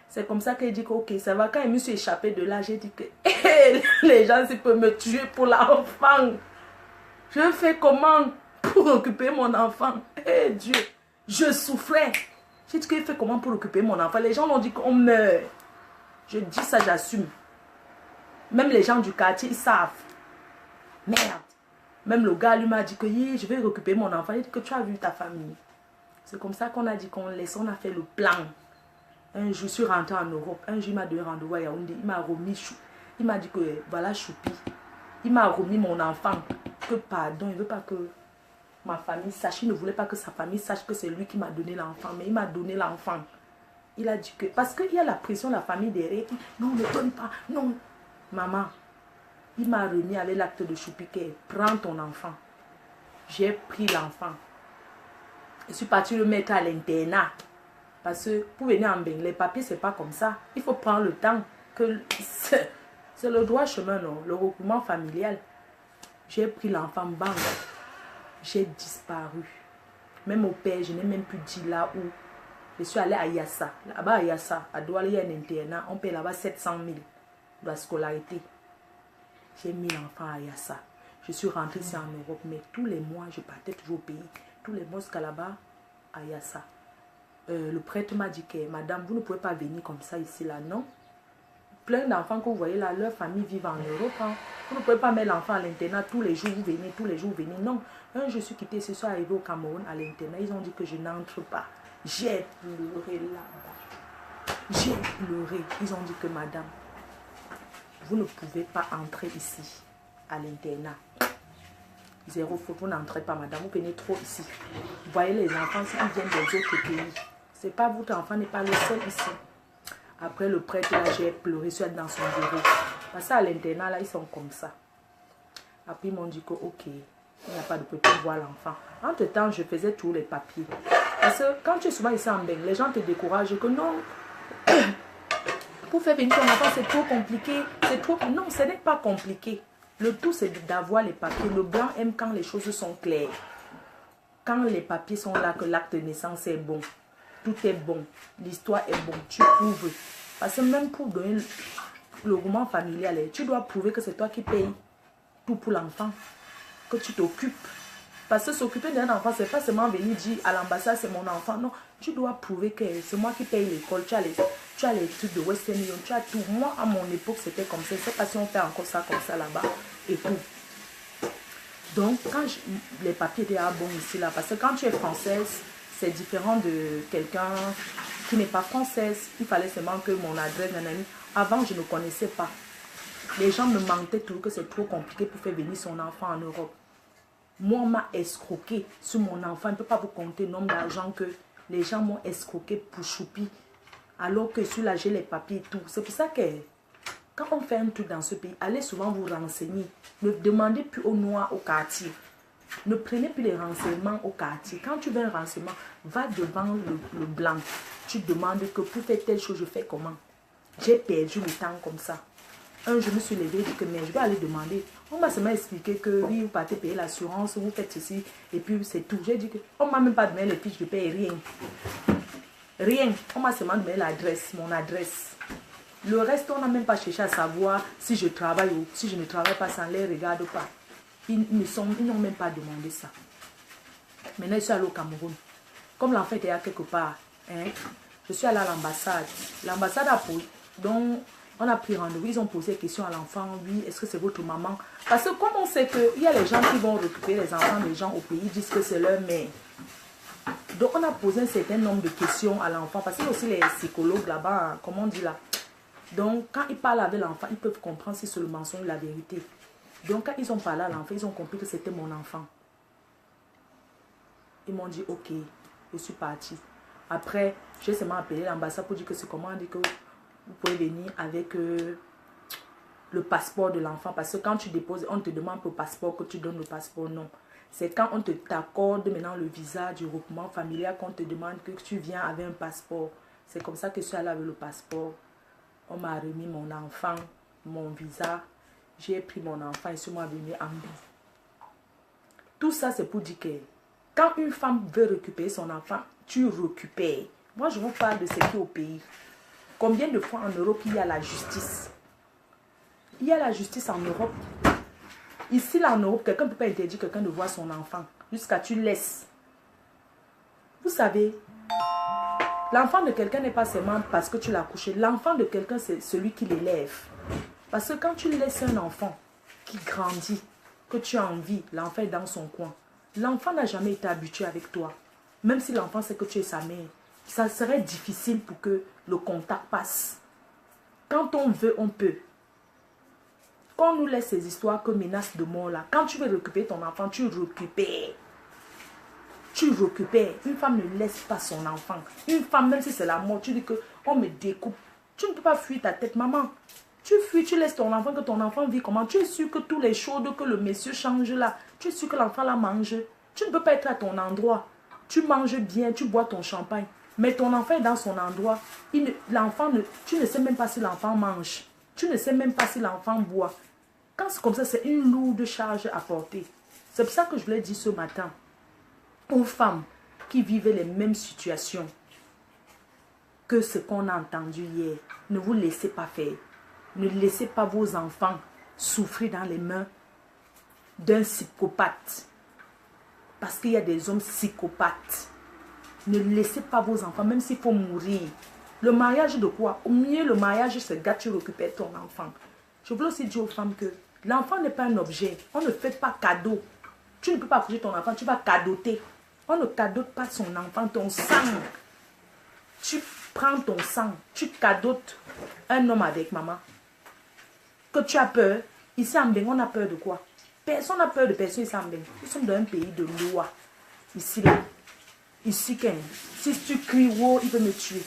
C'est comme ça qu'elle dit que ok, ça va. Quand je me suis échappée de là, j'ai dit que les gens, ils peuvent me tuer pour l'enfant. Je fais comment pour occuper mon enfant? Eh Dieu, je souffrais. J'ai dit qu'il fait comment pour occuper mon enfant? Les gens m'ont dit qu'on meurt. Je dis ça, j'assume. Même les gens du quartier, ils savent. Merde. Même le gars lui m'a dit que je vais occuper mon enfant. Il dit que tu as vu ta famille. C'est comme ça qu'on a dit qu'on laisse, on a fait le plan. Un jour, je suis rentrée en Europe. Un jour, il m'a donné rendez-vous à Yaoundé. Il m'a remis, il m'a dit que voilà Choupi. Il m'a remis mon enfant. Que pardon, il ne veut pas que ma famille sache. Il ne voulait pas que sa famille sache que c'est lui qui m'a donné l'enfant. Mais il m'a donné l'enfant. Il a dit que, parce qu'il y a la pression de la famille derrière. Non, ne donne pas. Non. Maman, il m'a remis avec l'acte de Choupi. Prends ton enfant. J'ai pris l'enfant. Je suis partie le mettre à l'internat. Parce que pour venir en Beng, les papiers, c'est pas comme ça. Il faut prendre le temps. C'est le droit chemin, non? Le regroupement familial. J'ai pris l'enfant, bang. J'ai disparu. Même au père, je n'ai même plus dit là où. Je suis allée à Yassa. Là-bas à Yassa, à Douala, il y a un internat. On paye là-bas 700 000 de la scolarité. J'ai mis l'enfant à Yassa. Je suis rentrée ici en Europe, mais tous les mois, je partais toujours au pays. Tous les mois jusqu'à là-bas, à Yassa. Le prêtre m'a dit que madame, vous ne pouvez pas venir comme ça ici, là, non? Plein d'enfants que vous voyez là, leur famille vit en Europe. Hein. Vous ne pouvez pas mettre l'enfant à l'internat tous les jours, vous venez, tous les jours, vous venez. Non, je suis quittée, ce soir arrivé au Cameroun à l'internat. Ils ont dit que je n'entre pas. J'ai pleuré là-bas. J'ai pleuré. Ils ont dit que madame, vous ne pouvez pas entrer ici, à l'internat. Zéro faute, vous n'entrez pas, madame, vous venez trop ici. Vous voyez les enfants, ils viennent des autres pays. C'est pas votre enfant n'est pas le seul ici. Après le prêtre, là, j'ai pleuré, je suis dans son bureau. Parce qu'à l'internat, là, ils sont comme ça. Après, ils m'ont dit que, ok, il n'y a pas de problème pour voir l'enfant. Entre-temps, je faisais tous les papiers. Parce que quand tu es souvent ici en Beng, les gens te découragent que non, pour faire venir ton enfant, c'est trop compliqué. C'est trop... Non, ce n'est pas compliqué. Le tout, c'est d'avoir les papiers. Le blanc aime quand les choses sont claires. Quand les papiers sont là, que l'acte de naissance est bon. Tout est bon. L'histoire est bonne. Tu prouves. Parce que même pour donner le roman familial, tu dois prouver que c'est toi qui payes tout pour l'enfant. Que tu t'occupes. Parce que s'occuper d'un enfant, c'est pas seulement venir dire à l'ambassade, c'est mon enfant. Non, tu dois prouver que c'est moi qui paye l'école. Tu as les trucs de Western Union, tu as tout. Moi, à mon époque, c'était comme ça. Je ne sais pas si on fait encore ça comme ça là-bas. Et tout. Donc, quand les papiers étaient bons ici, là, parce que quand tu es française, c'est différent de quelqu'un qui n'est pas française. Il fallait seulement que mon adresse, nanani. Avant, je ne connaissais pas. Les gens me mentaient tout que c'est trop compliqué pour faire venir son enfant en Europe. Moi, on m'a escroqué sur mon enfant. Je ne peux pas vous compter le nombre d'argent que les gens m'ont escroqué pour Choupi. Alors que sur là, j'ai les papiers et tout. C'est pour ça que quand on fait un truc dans ce pays, allez souvent vous renseigner. Ne demandez plus au noir, au quartier. Ne prenez plus les renseignements au quartier. Quand tu veux un renseignement, va devant le blanc. Tu demandes que pour faire telle chose, je fais comment. J'ai perdu le temps comme ça. Je me suis levée et dit que mais je vais aller demander. On m'a seulement expliqué que oui, vous partez payer l'assurance, vous faites ceci, et puis c'est tout. J'ai dit que on ne m'a même pas donné les fiches de paye, rien. Rien. On m'a seulement donné l'adresse, mon adresse. Le reste, on n'a même pas cherché à savoir si je travaille ou si je ne travaille pas, ça ne les regarde pas. Ils n'ont même pas demandé ça. Maintenant, je suis allée au Cameroun. Comme l'enfant était à quelque part, hein, je suis allée à l'ambassade. L'ambassade a posé. Donc, on a pris rendez-vous. Ils ont posé des questions à l'enfant. Oui, est-ce que c'est votre maman? Parce que comme on sait qu'il y a les gens qui vont récupérer les enfants des gens au pays, ils disent que c'est leur mère. Donc, on a posé un certain nombre de questions à l'enfant. Parce qu'il y a aussi les psychologues là-bas, hein, comment on dit là. Donc, quand ils parlent avec l'enfant, ils peuvent comprendre si c'est le mensonge ou la vérité. Donc, quand ils ont parlé à l'enfant, ils ont compris que c'était mon enfant. Ils m'ont dit, ok, je suis partie. Après, j'ai seulement appelé l'ambassade pour dire que c'est comment, on dit que vous pouvez venir avec le passeport de l'enfant. Parce que quand tu déposes, on te demande pour le passeport que tu donnes le passeport, non. C'est quand on t'accorde maintenant le visa du regroupement familial qu'on te demande que tu viens avec un passeport. C'est comme ça que je suis allée avec le passeport. On m'a remis mon enfant, mon visa. J'ai pris mon enfant et je suis venu en vie. Tout ça, c'est pour dire que quand une femme veut récupérer son enfant, tu récupères. Moi, je vous parle de ce qui est au pays. Combien de fois en Europe il y a la justice? Il y a la justice en Europe. Ici, là, en Europe, quelqu'un ne peut pas interdire quelqu'un de voir son enfant jusqu'à tu laisses. Vous savez, l'enfant de quelqu'un n'est pas seulement parce que tu l'as couché. L'enfant de quelqu'un, c'est celui qui l'élève. Parce que quand tu laisses un enfant qui grandit, que tu as envie, l'enfant est dans son coin. L'enfant n'a jamais été habitué avec toi. Même si l'enfant sait que tu es sa mère, ça serait difficile pour que le contact passe. Quand on veut, on peut. Quand on nous laisse ces histoires que menaces de mort là, quand tu veux récupérer ton enfant, tu récupères. Tu récupères. Une femme ne laisse pas son enfant. Une femme, même si c'est la mort, tu dis que on me découpe. Tu ne peux pas fuir ta tête, maman. Tu fuis, tu laisses ton enfant, que ton enfant vit comment? Tu es sûr que tous les choses que le monsieur change là, tu es sûr que l'enfant la mange. Tu ne peux pas être à ton endroit. Tu manges bien, tu bois ton champagne. Mais ton enfant est dans son endroit. Tu ne sais même pas si l'enfant mange. Tu ne sais même pas si l'enfant boit. Quand c'est comme ça, c'est une lourde charge à porter. C'est pour ça que je l'ai dit ce matin. Aux femmes qui vivaient les mêmes situations que ce qu'on a entendu hier, ne vous laissez pas faire. Ne laissez pas vos enfants souffrir dans les mains d'un psychopathe. Parce qu'il y a des hommes psychopathes. Ne laissez pas vos enfants, même s'il faut mourir. Le mariage de quoi? Au mieux, le mariage, c'est gars, tu récupères ton enfant. Je veux aussi dire aux femmes que l'enfant n'est pas un objet. On ne fait pas cadeau. Tu ne peux pas accoucher ton enfant, tu vas cadoter. On ne cadote pas son enfant, ton sang. Tu prends ton sang, tu cadotes un homme avec maman. Que tu as peur. Ici en Bénin, on a peur de quoi? Personne n'a peur de personne ici en Bénin. Nous sommes dans un pays de loi. Ici, là. Ici, si tu cries, wow, il peut me tuer.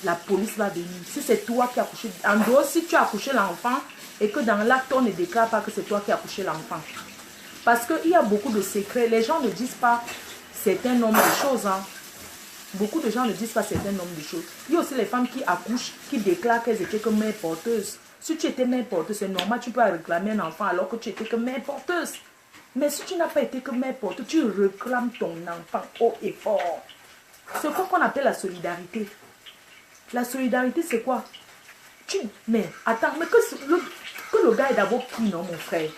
La police va venir. Si c'est toi qui as accouché, en dehors, si tu as accouché l'enfant et que dans l'acte, on ne déclare pas que c'est toi qui as accouché l'enfant. Parce qu'il y a beaucoup de secrets. Les gens ne disent pas certains nombres de choses. Hein. Beaucoup de gens ne disent pas certains nombres de choses. Il y a aussi les femmes qui accouchent, qui déclarent qu'elles étaient que mère porteuse. Si tu étais mère porteuse, c'est normal, tu peux réclamer un enfant alors que tu étais que mère porteuse. Mais si tu n'as pas été que mère porteuse, tu réclames ton enfant haut et fort. C'est quoi qu'on appelle la solidarité? La solidarité, c'est quoi? Mais attends, mais que le gars est d'abord qui, non, mon frère?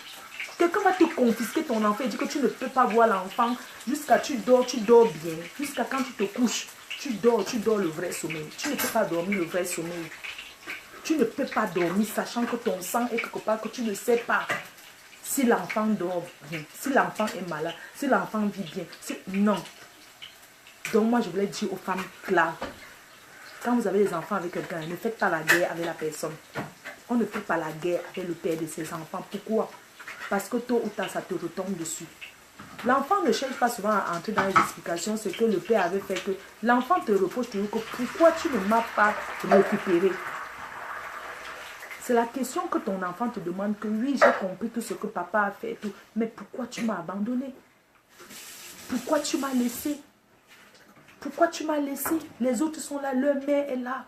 Quelqu'un va te confisquer ton enfant et dire que tu ne peux pas voir l'enfant jusqu'à tu dors bien. Jusqu'à quand tu te couches, tu dors le vrai sommeil. Tu ne peux pas dormir le vrai sommeil. Tu ne peux pas dormir sachant que ton sang est quelque part que tu ne sais pas si l'enfant dort bien, si l'enfant est malade, si l'enfant vit bien. Non. Donc moi, je voulais dire aux femmes claires, quand vous avez des enfants avec quelqu'un, ne faites pas la guerre avec la personne. On ne fait pas la guerre avec le père de ses enfants. Pourquoi? Parce que tôt ou tard, ça te retombe dessus. L'enfant ne cherche pas souvent à entrer dans les explications, ce que le père avait fait, que l'enfant te reproche toujours que pourquoi tu ne m'as pas récupéré. C'est la question que ton enfant te demande, que oui, j'ai compris tout ce que papa a fait, tout, mais pourquoi tu m'as abandonné? Pourquoi tu m'as laissé? Pourquoi tu m'as laissé? Les autres sont là, leur mère est là.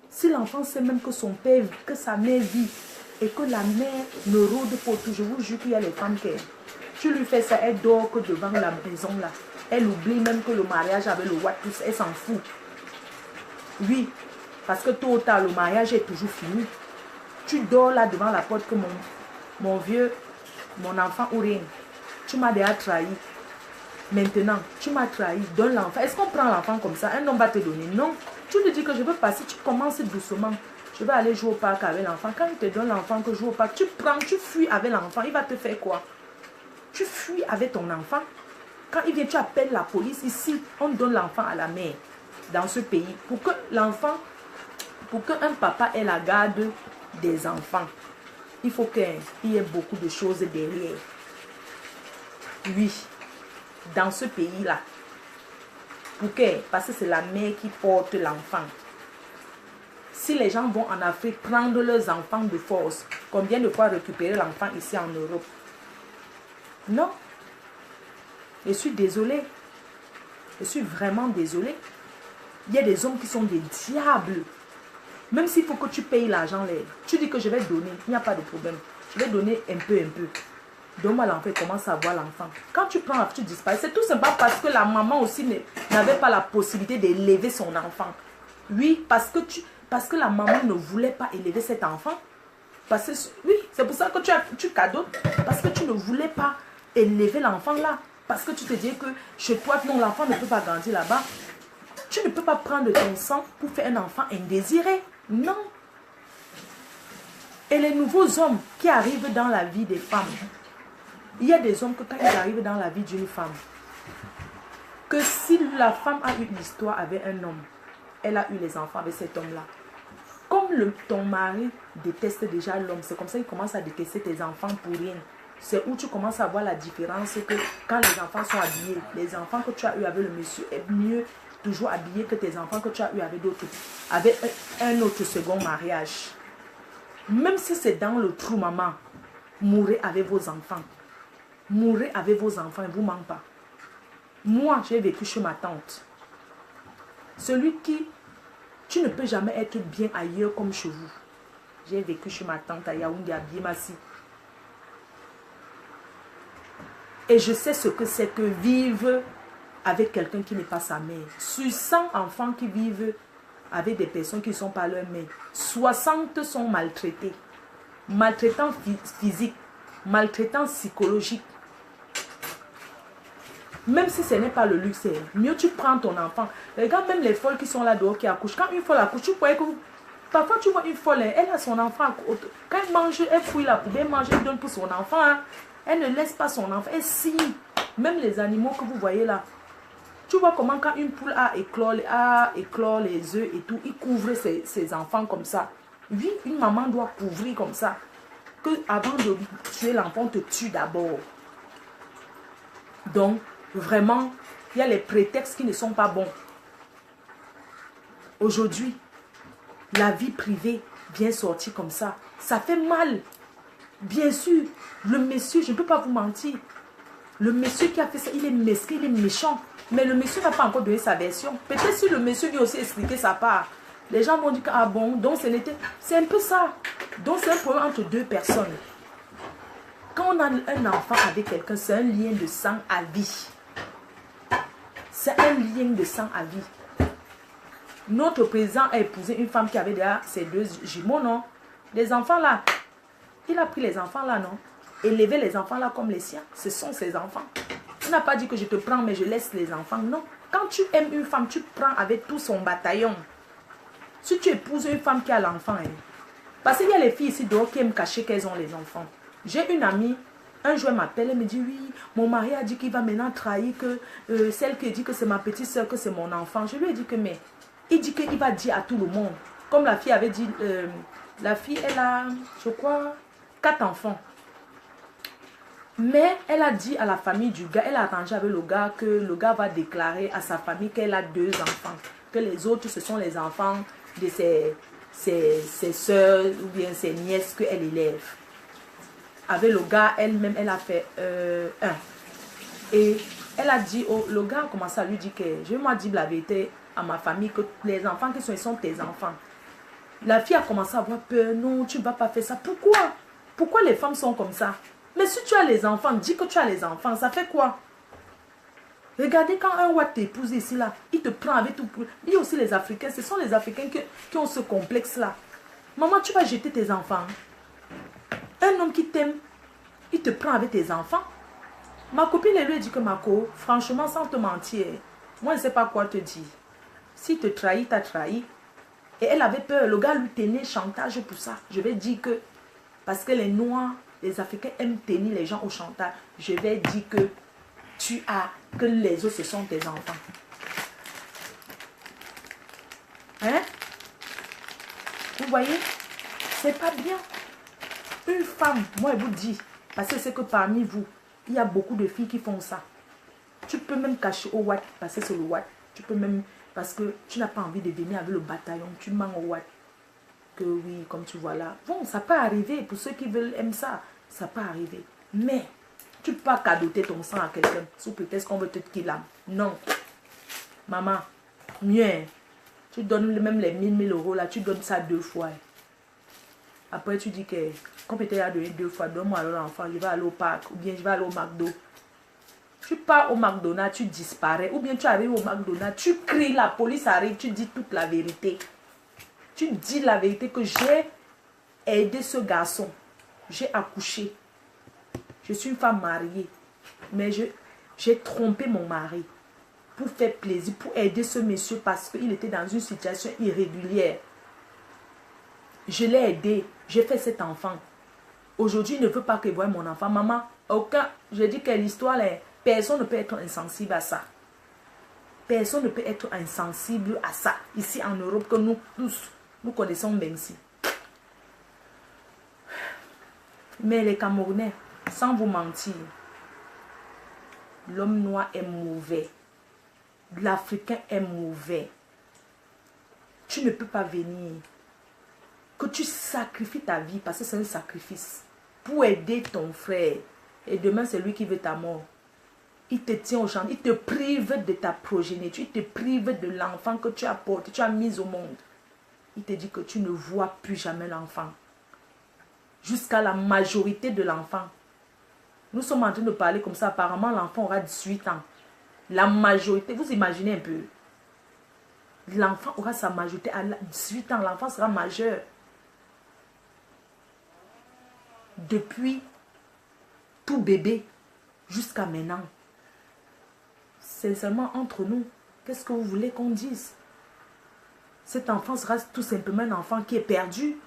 Si l'enfant sait même que son père, que sa mère vit, et que la mère ne rôde pas tout, je vous jure qu'il y a les femmes qui... Tu lui fais ça, elle dort que devant la maison là. Elle oublie même que le mariage avec le roi, elle s'en fout. Oui, parce que tôt ou tard, le mariage est toujours fini. Tu dors là devant la porte que mon vieux, mon enfant ou rien. Tu m'as déjà trahi. Maintenant, tu m'as trahi, donne l'enfant. Est-ce qu'on prend l'enfant comme ça? Un homme va te donner? Non. Tu lui dis que je veux passer, tu commences doucement. Je vais aller jouer au parc avec l'enfant. Quand il te donne l'enfant que joue au parc, tu prends, tu fuis avec l'enfant. Il va te faire quoi? Tu fuis avec ton enfant. Quand il vient, tu appelles la police. Ici, on donne l'enfant à la mère dans ce pays. Pour que l'enfant, pour qu'un papa ait la garde des enfants, il faut qu'il y ait beaucoup de choses derrière. Oui, dans ce pays-là. Parce que c'est la mère qui porte l'enfant. Si les gens vont en Afrique prendre leurs enfants de force, combien de fois récupérer l'enfant ici en Europe? Non. Je suis désolée. Je suis vraiment désolée. Il y a des hommes qui sont des diables. Même s'il faut que tu payes l'argent, tu dis que je vais donner, il n'y a pas de problème. Je vais donner un peu. donne-moi l'enfant et commence à voir l'enfant. Quand tu prends l'enfant, tu disparais. C'est tout simplement parce que la maman aussi n'avait pas la possibilité d'élever son enfant. Oui, parce que la maman ne voulait pas élever cet enfant. Parce que, oui, c'est pour ça que tu cadeautes. Parce que tu ne voulais pas élever l'enfant là. Parce que tu te dis que chez toi, non, l'enfant ne peut pas grandir là-bas. Tu ne peux pas prendre ton sang pour faire un enfant indésiré. Non. Et les nouveaux hommes qui arrivent dans la vie des femmes, il y a des hommes que quand ils arrivent dans la vie d'une femme, que si la femme a eu l'histoire avec un homme, elle a eu les enfants avec cet homme-là. Comme ton mari déteste déjà l'homme, c'est comme ça qu'il commence à détester tes enfants pour rien. C'est où tu commences à voir la différence que quand les enfants sont habillés, les enfants que tu as eu avec le monsieur est mieux toujours habillé que tes enfants que tu as eu avec d'autres, avec un autre second mariage. Même si c'est dans le trou, maman, mourrez avec vos enfants. Mourrez avec vos enfants, ne vous manque pas. Moi, j'ai vécu chez ma tante. Celui qui, tu ne peux jamais être bien ailleurs comme chez vous. J'ai vécu chez ma tante à Yaoundé, à Biémassi. Et je sais ce que c'est que vivre avec quelqu'un qui n'est pas sa mère. Sur 100 enfants qui vivent avec des personnes qui ne sont pas leur mère, 60 sont maltraités. Maltraitants physiques, maltraitants psychologiques. Même si ce n'est pas le luxe, mieux tu prends ton enfant. Regarde même les folles qui sont là dehors qui accouchent. Quand une folle accouche, tu crois que... Parfois tu vois une folle, elle a son enfant. Quand elle mange, elle fouille la poubelle, elle mange, elle donne pour son enfant. Hein. Elle ne laisse pas son enfant, elle signe. Même les animaux que vous voyez là. Tu vois comment quand une poule a éclore les œufs et tout, il couvre ses enfants comme ça. Oui, une maman doit couvrir comme ça. Que avant de tuer l'enfant, on te tue d'abord. Donc, vraiment, il y a les prétextes qui ne sont pas bons. Aujourd'hui, la vie privée vient sortir comme ça. Ça fait mal. Bien sûr, le monsieur, je ne peux pas vous mentir. Le monsieur qui a fait ça, il est mesquin, il est méchant. Mais le monsieur n'a pas encore donné sa version. Peut-être si le monsieur lui aussi expliqué sa part. Les gens vont dire que, ah bon, donc c'est un peu ça. Donc c'est un problème entre deux personnes. Quand on a un enfant avec quelqu'un, c'est un lien de sang à vie. C'est un lien de sang à vie. Notre président a épousé une femme qui avait déjà ses 2 jumeaux, non? Les enfants là, il a pris les enfants là, non? Élever les enfants là comme les siens, ce sont ses enfants. Il n'a pas dit que je te prends mais je laisse les enfants, non. Quand tu aimes une femme, tu prends avec tout son bataillon. Si tu épouses une femme qui a l'enfant, hein, parce qu'il y a les filles ici dehors qui aiment cacher qu'elles ont les enfants. J'ai une amie, un jour elle m'appelle, elle me dit oui, mon mari a dit qu'il va maintenant trahir que celle qui dit que c'est ma petite soeur, que c'est mon enfant. Je lui ai dit que mais, il dit qu'il va dire à tout le monde. Comme la fille avait dit, la fille elle a, je crois, 4 enfants. Mais elle a dit à la famille du gars, elle a arrangé avec le gars que le gars va déclarer à sa famille qu'elle a 2 enfants. Que les autres, ce sont les enfants de ses soeurs ou bien ses nièces qu'elle élève. Avec le gars, elle-même, elle a fait 1. Et elle a dit, le gars a commencé à lui dire que je vais moi dire la vérité à ma famille, que les enfants qui sont, ils sont tes enfants. La fille a commencé à avoir peur. Non, tu ne vas pas faire ça. Pourquoi? Pourquoi les femmes sont comme ça? Mais si tu as les enfants, dis que tu as les enfants, ça fait quoi? Regardez quand un Ouad t'épouse ici là, il te prend avec tout. Il y a aussi les Africains, ce sont les Africains qui ont ce complexe là. Maman, tu vas jeter tes enfants. Un homme qui t'aime, il te prend avec tes enfants. Ma copine, elle lui a dit que Marco, franchement, sans te mentir, moi je ne sais pas quoi te dire. S'il te trahit, t'as trahi. Et elle avait peur, le gars lui tenait chantage pour ça. Je vais dire que, parce que les Noirs, les Africains aiment tenir les gens au chantage. Je vais dire que que les autres, ce sont tes enfants. Hein? Vous voyez? C'est pas bien. Une femme, moi je vous dis, parce que c'est que parmi vous, il y a beaucoup de filles qui font ça. Tu peux même cacher au Ouad, parce que c'est le Ouad. Tu peux même, parce que tu n'as pas envie de venir avec le bataillon, tu manques au Ouad. Que oui, comme tu vois là. Bon, ça peut arriver, pour ceux qui veulent aimer ça, ça peut arriver. Mais, tu ne peux pas cadoter ton sang à quelqu'un, sous prétexte qu'on veut te killer. Non. Maman, mieux, tu donnes même les 1000 euros là, tu donnes ça 2 fois. Après, tu dis que, comme tu t'es donné 2 fois, donne-moi alors l'enfant, je vais aller au parc, ou bien je vais aller au McDo. Tu pars au McDonald's, tu disparais, ou bien tu arrives au McDonald's, tu cries, la police arrive, tu dis toute la vérité. Tu dis la vérité que j'ai aidé ce garçon, j'ai accouché. Je suis une femme mariée, mais j'ai trompé mon mari pour faire plaisir, pour aider ce monsieur parce qu'il était dans une situation irrégulière. Je l'ai aidé, j'ai fait cet enfant. Aujourd'hui, il ne veut pas que je voie mon enfant. Maman, aucun, je dis que l'histoire est, personne ne peut être insensible à ça. Personne ne peut être insensible à ça. Ici en Europe, que nous tous, nous connaissons même si. Mais les Camerounais, sans vous mentir, l'homme noir est mauvais. L'Africain est mauvais. Tu ne peux pas venir. Que tu sacrifies ta vie, parce que c'est un sacrifice, pour aider ton frère. Et demain, c'est lui qui veut ta mort. Il te tient au champ, il te prive de ta progéniture, il te prive de l'enfant que tu as porté, tu as mis au monde. Il te dit que tu ne vois plus jamais l'enfant. Jusqu'à la majorité de l'enfant. Nous sommes en train de parler comme ça. Apparemment, l'enfant aura 18 ans. La majorité, vous imaginez un peu. L'enfant aura sa majorité à 18 ans. L'enfant sera majeur. Depuis tout bébé jusqu'à maintenant. Sincèrement, entre nous, qu'est-ce que vous voulez qu'on dise? Cet enfant sera tout simplement un enfant qui est perdu,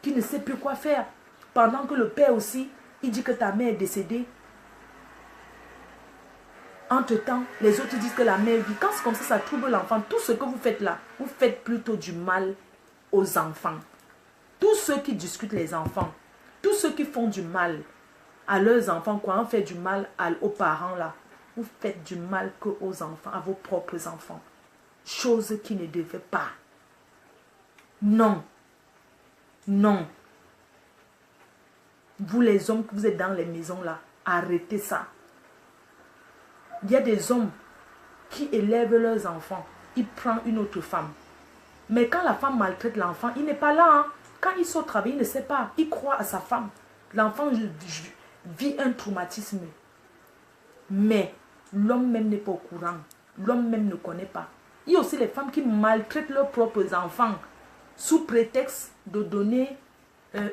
qui ne sait plus quoi faire. Pendant que le père aussi, il dit que ta mère est décédée. Entre-temps, les autres disent que la mère vit. Quand c'est comme ça trouble l'enfant. Tout ce que vous faites là, vous faites plutôt du mal aux enfants. Tous ceux qui discutent les enfants, tous ceux qui font du mal à leurs enfants, quoi, on fait du mal aux parents là. Vous faites du mal que aux enfants, à vos propres enfants. Chose qui ne devait pas. Non. Non. Vous les hommes que vous êtes dans les maisons là, arrêtez ça. Il y a des hommes qui élèvent leurs enfants. Ils prennent une autre femme. Mais quand la femme maltraite l'enfant, il n'est pas là. Hein. Quand il sort travailler, il ne sait pas. Il croit à sa femme. L'enfant vit un traumatisme. Mais l'homme même n'est pas au courant. L'homme même ne connaît pas. Il y a aussi les femmes qui maltraitent leurs propres enfants sous prétexte de donner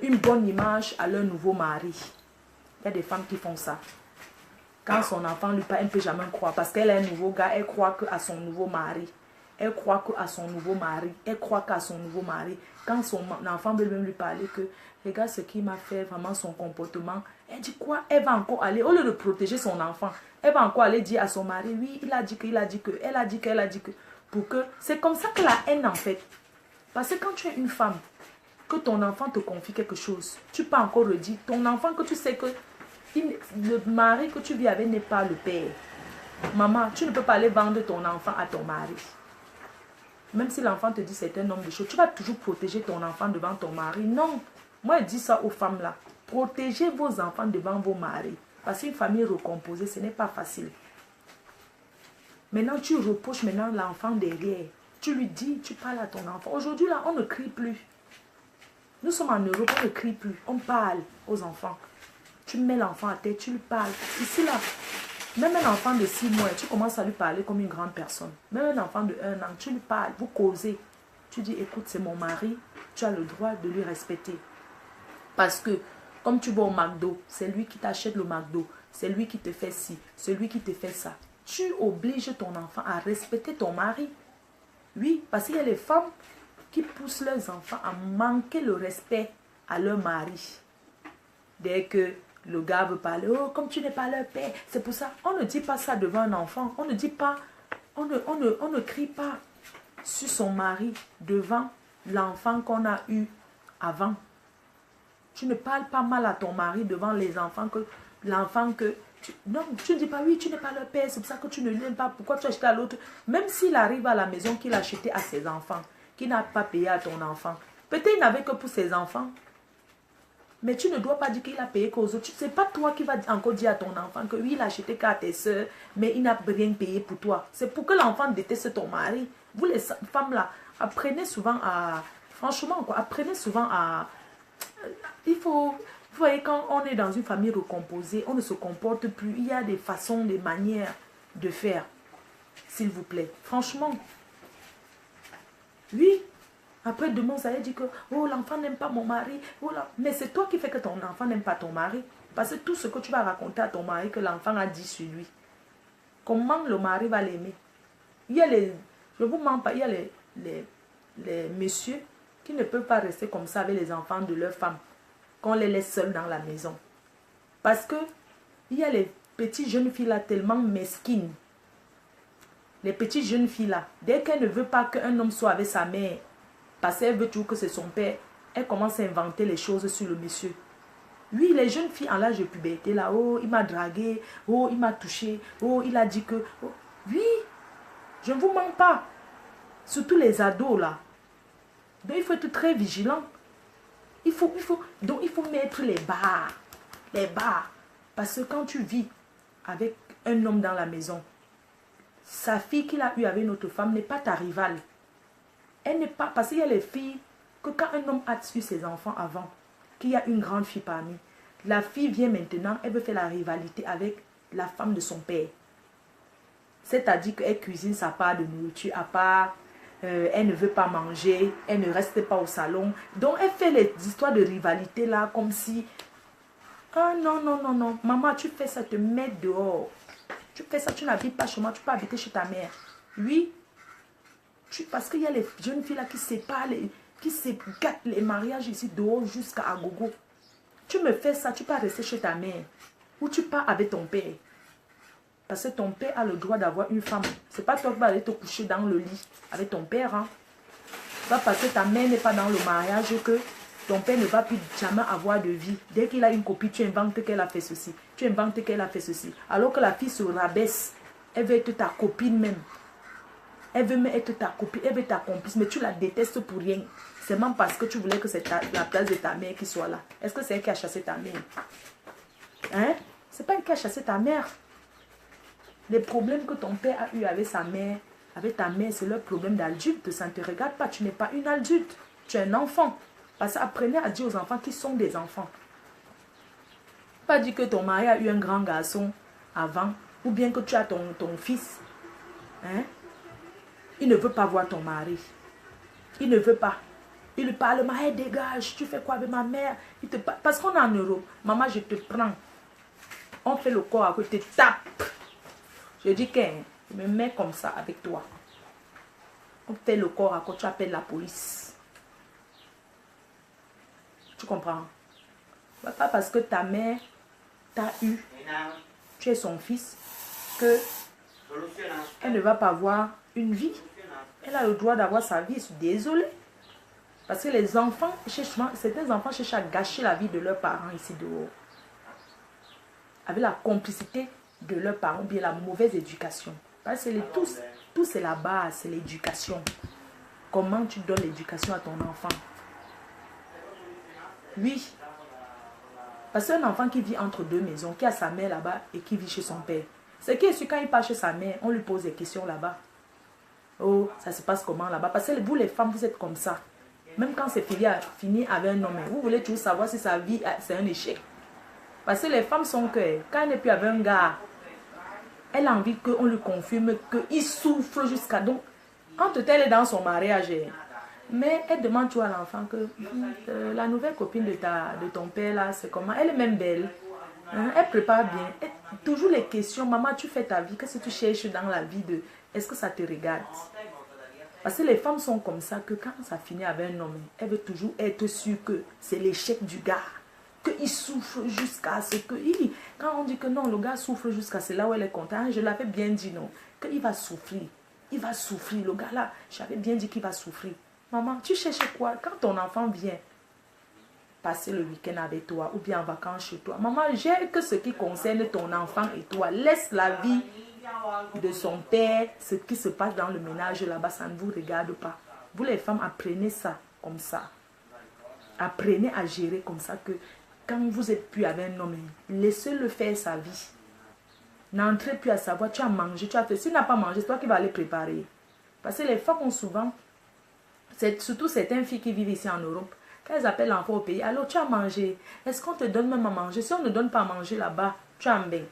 une bonne image à leur nouveau mari. Il y a des femmes qui font ça. Quand son enfant lui parle, elle ne peut jamais croire. Parce qu'elle est un nouveau gars, elle croit qu'à son nouveau mari. Elle croit qu'à son nouveau mari. Elle croit qu'à son nouveau mari. Quand son enfant veut même lui parler que, regarde ce qu'il m'a fait, vraiment son comportement. Elle dit quoi? Elle va encore aller, au lieu de protéger son enfant, elle va encore aller dire à son mari, oui, il a dit que, elle a dit que. Pour que, c'est comme ça que la haine en fait. Parce que quand tu es une femme, que ton enfant te confie quelque chose, tu peux encore le dire. Ton enfant que tu sais que le mari que tu vis avec n'est pas le père. Maman, tu ne peux pas aller vendre ton enfant à ton mari. Même si l'enfant te dit c'est un homme de choses, tu vas toujours protéger ton enfant devant ton mari. Non, moi je dis ça aux femmes là. Protégez vos enfants devant vos maris. Parce qu'une famille recomposée, ce n'est pas facile. Maintenant, tu reproches maintenant l'enfant derrière. Tu lui dis, tu parles à ton enfant. Aujourd'hui là, on ne crie plus. Nous sommes en Europe, on ne crie plus. On parle aux enfants. Tu mets l'enfant à terre, tu lui parles. Ici là, même un enfant de 6 mois, tu commences à lui parler comme une grande personne. Même un enfant de 1 an, tu lui parles, vous causez. Tu dis, écoute, c'est mon mari, tu as le droit de lui respecter. Parce que, comme tu vas au McDo, c'est lui qui t'achète le McDo. C'est lui qui te fait ci, c'est lui qui te fait ça. Tu obliges ton enfant à respecter ton mari. Oui, parce qu'il y a les femmes qui poussent leurs enfants à manquer le respect à leur mari. Dès que le gars veut parler, oh, comme tu n'es pas leur père, c'est pour ça. On ne dit pas ça devant un enfant. On ne dit pas, on ne crie pas sur son mari devant l'enfant qu'on a eu avant. Tu ne parles pas mal à ton mari devant les enfants que l'enfant que... non, tu ne dis pas, oui, tu n'es pas leur père, c'est pour ça que tu ne l'aimes pas. Pourquoi tu as acheté à l'autre? Même s'il arrive à la maison qu'il a acheté à ses enfants, qu'il n'a pas payé à ton enfant. Peut-être il n'avait que pour ses enfants. Mais tu ne dois pas dire qu'il a payé qu'aux autres. Ce n'est pas toi qui vas encore dire à ton enfant que oui, il a acheté qu'à tes soeurs, mais il n'a rien payé pour toi. C'est pour que l'enfant déteste ton mari. Vous les femmes là, apprenez souvent à... franchement, quoi, apprenez souvent à il faut... Vous voyez, quand on est dans une famille recomposée, on ne se comporte plus. Il y a des façons, des manières de faire. S'il vous plaît. Franchement. Oui. Après, demain, ça veut dire que oh, l'enfant n'aime pas mon mari. Oh, là. Mais c'est toi qui fais que ton enfant n'aime pas ton mari. Parce que tout ce que tu vas raconter à ton mari, que l'enfant a dit sur lui, comment le mari va l'aimer? Il y a les... Je ne vous mens pas, il y a les messieurs qui ne peuvent pas rester comme ça avec les enfants de leur femme. Qu'on les laisse seuls dans la maison. Parce que il y a les petites jeunes filles là tellement mesquines. Les petites jeunes filles là, dès qu'elle ne veut pas qu'un homme soit avec sa mère, parce qu'elle veut toujours que c'est son père, elle commence à inventer les choses sur le monsieur. Oui, les jeunes filles en l'âge de puberté là, oh, il m'a dragué, oh, il m'a touché, oh, il a dit que... Oh. Oui, je ne vous mens pas. Surtout les ados là. Donc il faut être très vigilant. Donc il faut mettre les barres. Les barres. Parce que quand tu vis avec un homme dans la maison, sa fille qu'il a eue avec notre femme n'est pas ta rivale. Elle n'est pas... Parce qu'il y a les filles que quand un homme a tué ses enfants avant, qu'il y a une grande fille parmi, la fille vient maintenant, elle veut faire la rivalité avec la femme de son père. C'est-à-dire qu'elle cuisine sa part de nourriture à part... elle ne veut pas manger, elle ne reste pas au salon. Donc, elle fait les histoires de rivalité là, comme si... Ah non, non, non, non. Maman, tu fais ça, te mets dehors. Tu fais ça, tu n'habites pas chez moi, tu peux habiter chez ta mère. Oui. Parce qu'il y a les jeunes filles là qui séparent, qui se gâtent les mariages ici dehors jusqu'à Agogo. Tu me fais ça, tu peux rester chez ta mère. Ou tu pars avec ton père. Parce que ton père a le droit d'avoir une femme. C'est pas toi qui vas aller te coucher dans le lit avec ton père. Hein. Pas parce que ta mère n'est pas dans le mariage que ton père ne va plus jamais avoir de vie. Dès qu'il a une copine, tu inventes qu'elle a fait ceci. Tu inventes qu'elle a fait ceci. Alors que la fille se rabaisse. Elle veut être ta copine même. Elle veut même être ta copine. Elle veut ta complice. Mais tu la détestes pour rien. C'est même parce que tu voulais que c'est la place de ta mère qui soit là. Est-ce que c'est elle qui a chassé ta mère? Hein? C'est pas elle qui a chassé ta mère. Les problèmes que ton père a eu avec sa mère, avec ta mère, c'est leur problème d'adulte. Ça ne te regarde pas. Tu n'es pas une adulte. Tu es un enfant. Parce que apprenez à dire aux enfants qu'ils sont des enfants. Pas dire que ton mari a eu un grand garçon avant. Ou bien que tu as ton fils. Hein? Il ne veut pas voir ton mari. Il ne veut pas. Il lui parle, mais dégage. Tu fais quoi avec ma mère? Il te parle. Parce qu'on est en Europe. Maman, je te prends. On fait le corps à côté. Tape. Je dis que je me mets comme ça avec toi. On fait le corps à quoi tu appelles la police. Tu comprends? Pas parce que ta mère t'a eu, tu es son fils, que elle ne va pas avoir une vie. Elle a le droit d'avoir sa vie. Je suis désolée. Parce que les enfants, certains enfants cherchent à gâcher la vie de leurs parents ici dehors. Avec la complicité de leurs parents, bien la mauvaise éducation. Parce que tout c'est la base, c'est l'éducation. Comment tu donnes l'éducation à ton enfant? Oui. Parce qu'un enfant qui vit entre deux maisons, qui a sa mère là-bas et qui vit chez son père, c'est qui est sûr quand il part chez sa mère, on lui pose des questions là-bas. Oh, ça se passe comment là-bas? Parce que vous les femmes, vous êtes comme ça. Même quand c'est fini avec un homme, vous voulez toujours savoir si sa vie c'est un échec. Parce que les femmes sont que, quand elle n'est plus avec un gars, elle a envie qu'on lui confirme qu'il souffre jusqu'à... Donc, entre elle est dans son mariage. Mais elle demande toujours à l'enfant que la nouvelle copine de ton père, là, c'est comment? Elle est même belle. Hein? Elle prépare bien. Toujours les questions. Maman, tu fais ta vie. Qu'est-ce que tu cherches dans la vie de... Est-ce que ça te regarde? Parce que les femmes sont comme ça, que quand ça finit avec un homme, elle veut toujours être sûre que c'est l'échec du gars. Qu'il souffre jusqu'à ce que... Quand on dit que non, le gars souffre jusqu'à c'est là où elle est contente, je l'avais bien dit non. Qu'il va souffrir. Il va souffrir. Le gars là, j'avais bien dit qu'il va souffrir. Maman, tu cherches quoi? Quand ton enfant vient passer le week-end avec toi ou bien en vacances chez toi, maman, gère que ce qui concerne ton enfant et toi. Laisse la vie de son père, ce qui se passe dans le ménage là-bas, ça ne vous regarde pas. Vous les femmes, apprenez ça comme ça. Apprenez à gérer comme ça que quand vous êtes plus avec un homme, laissez-le faire sa vie. N'entrez plus à savoir, tu as mangé, tu as fait. S'il n'a pas mangé, c'est toi qui vas aller préparer. Parce que les femmes ont souvent, surtout certaines filles qui vivent ici en Europe, Quand elles appellent l'enfant au pays, alors tu as mangé. Est-ce qu'on te donne même à manger? Si on ne donne pas à manger là-bas, tu as un bain.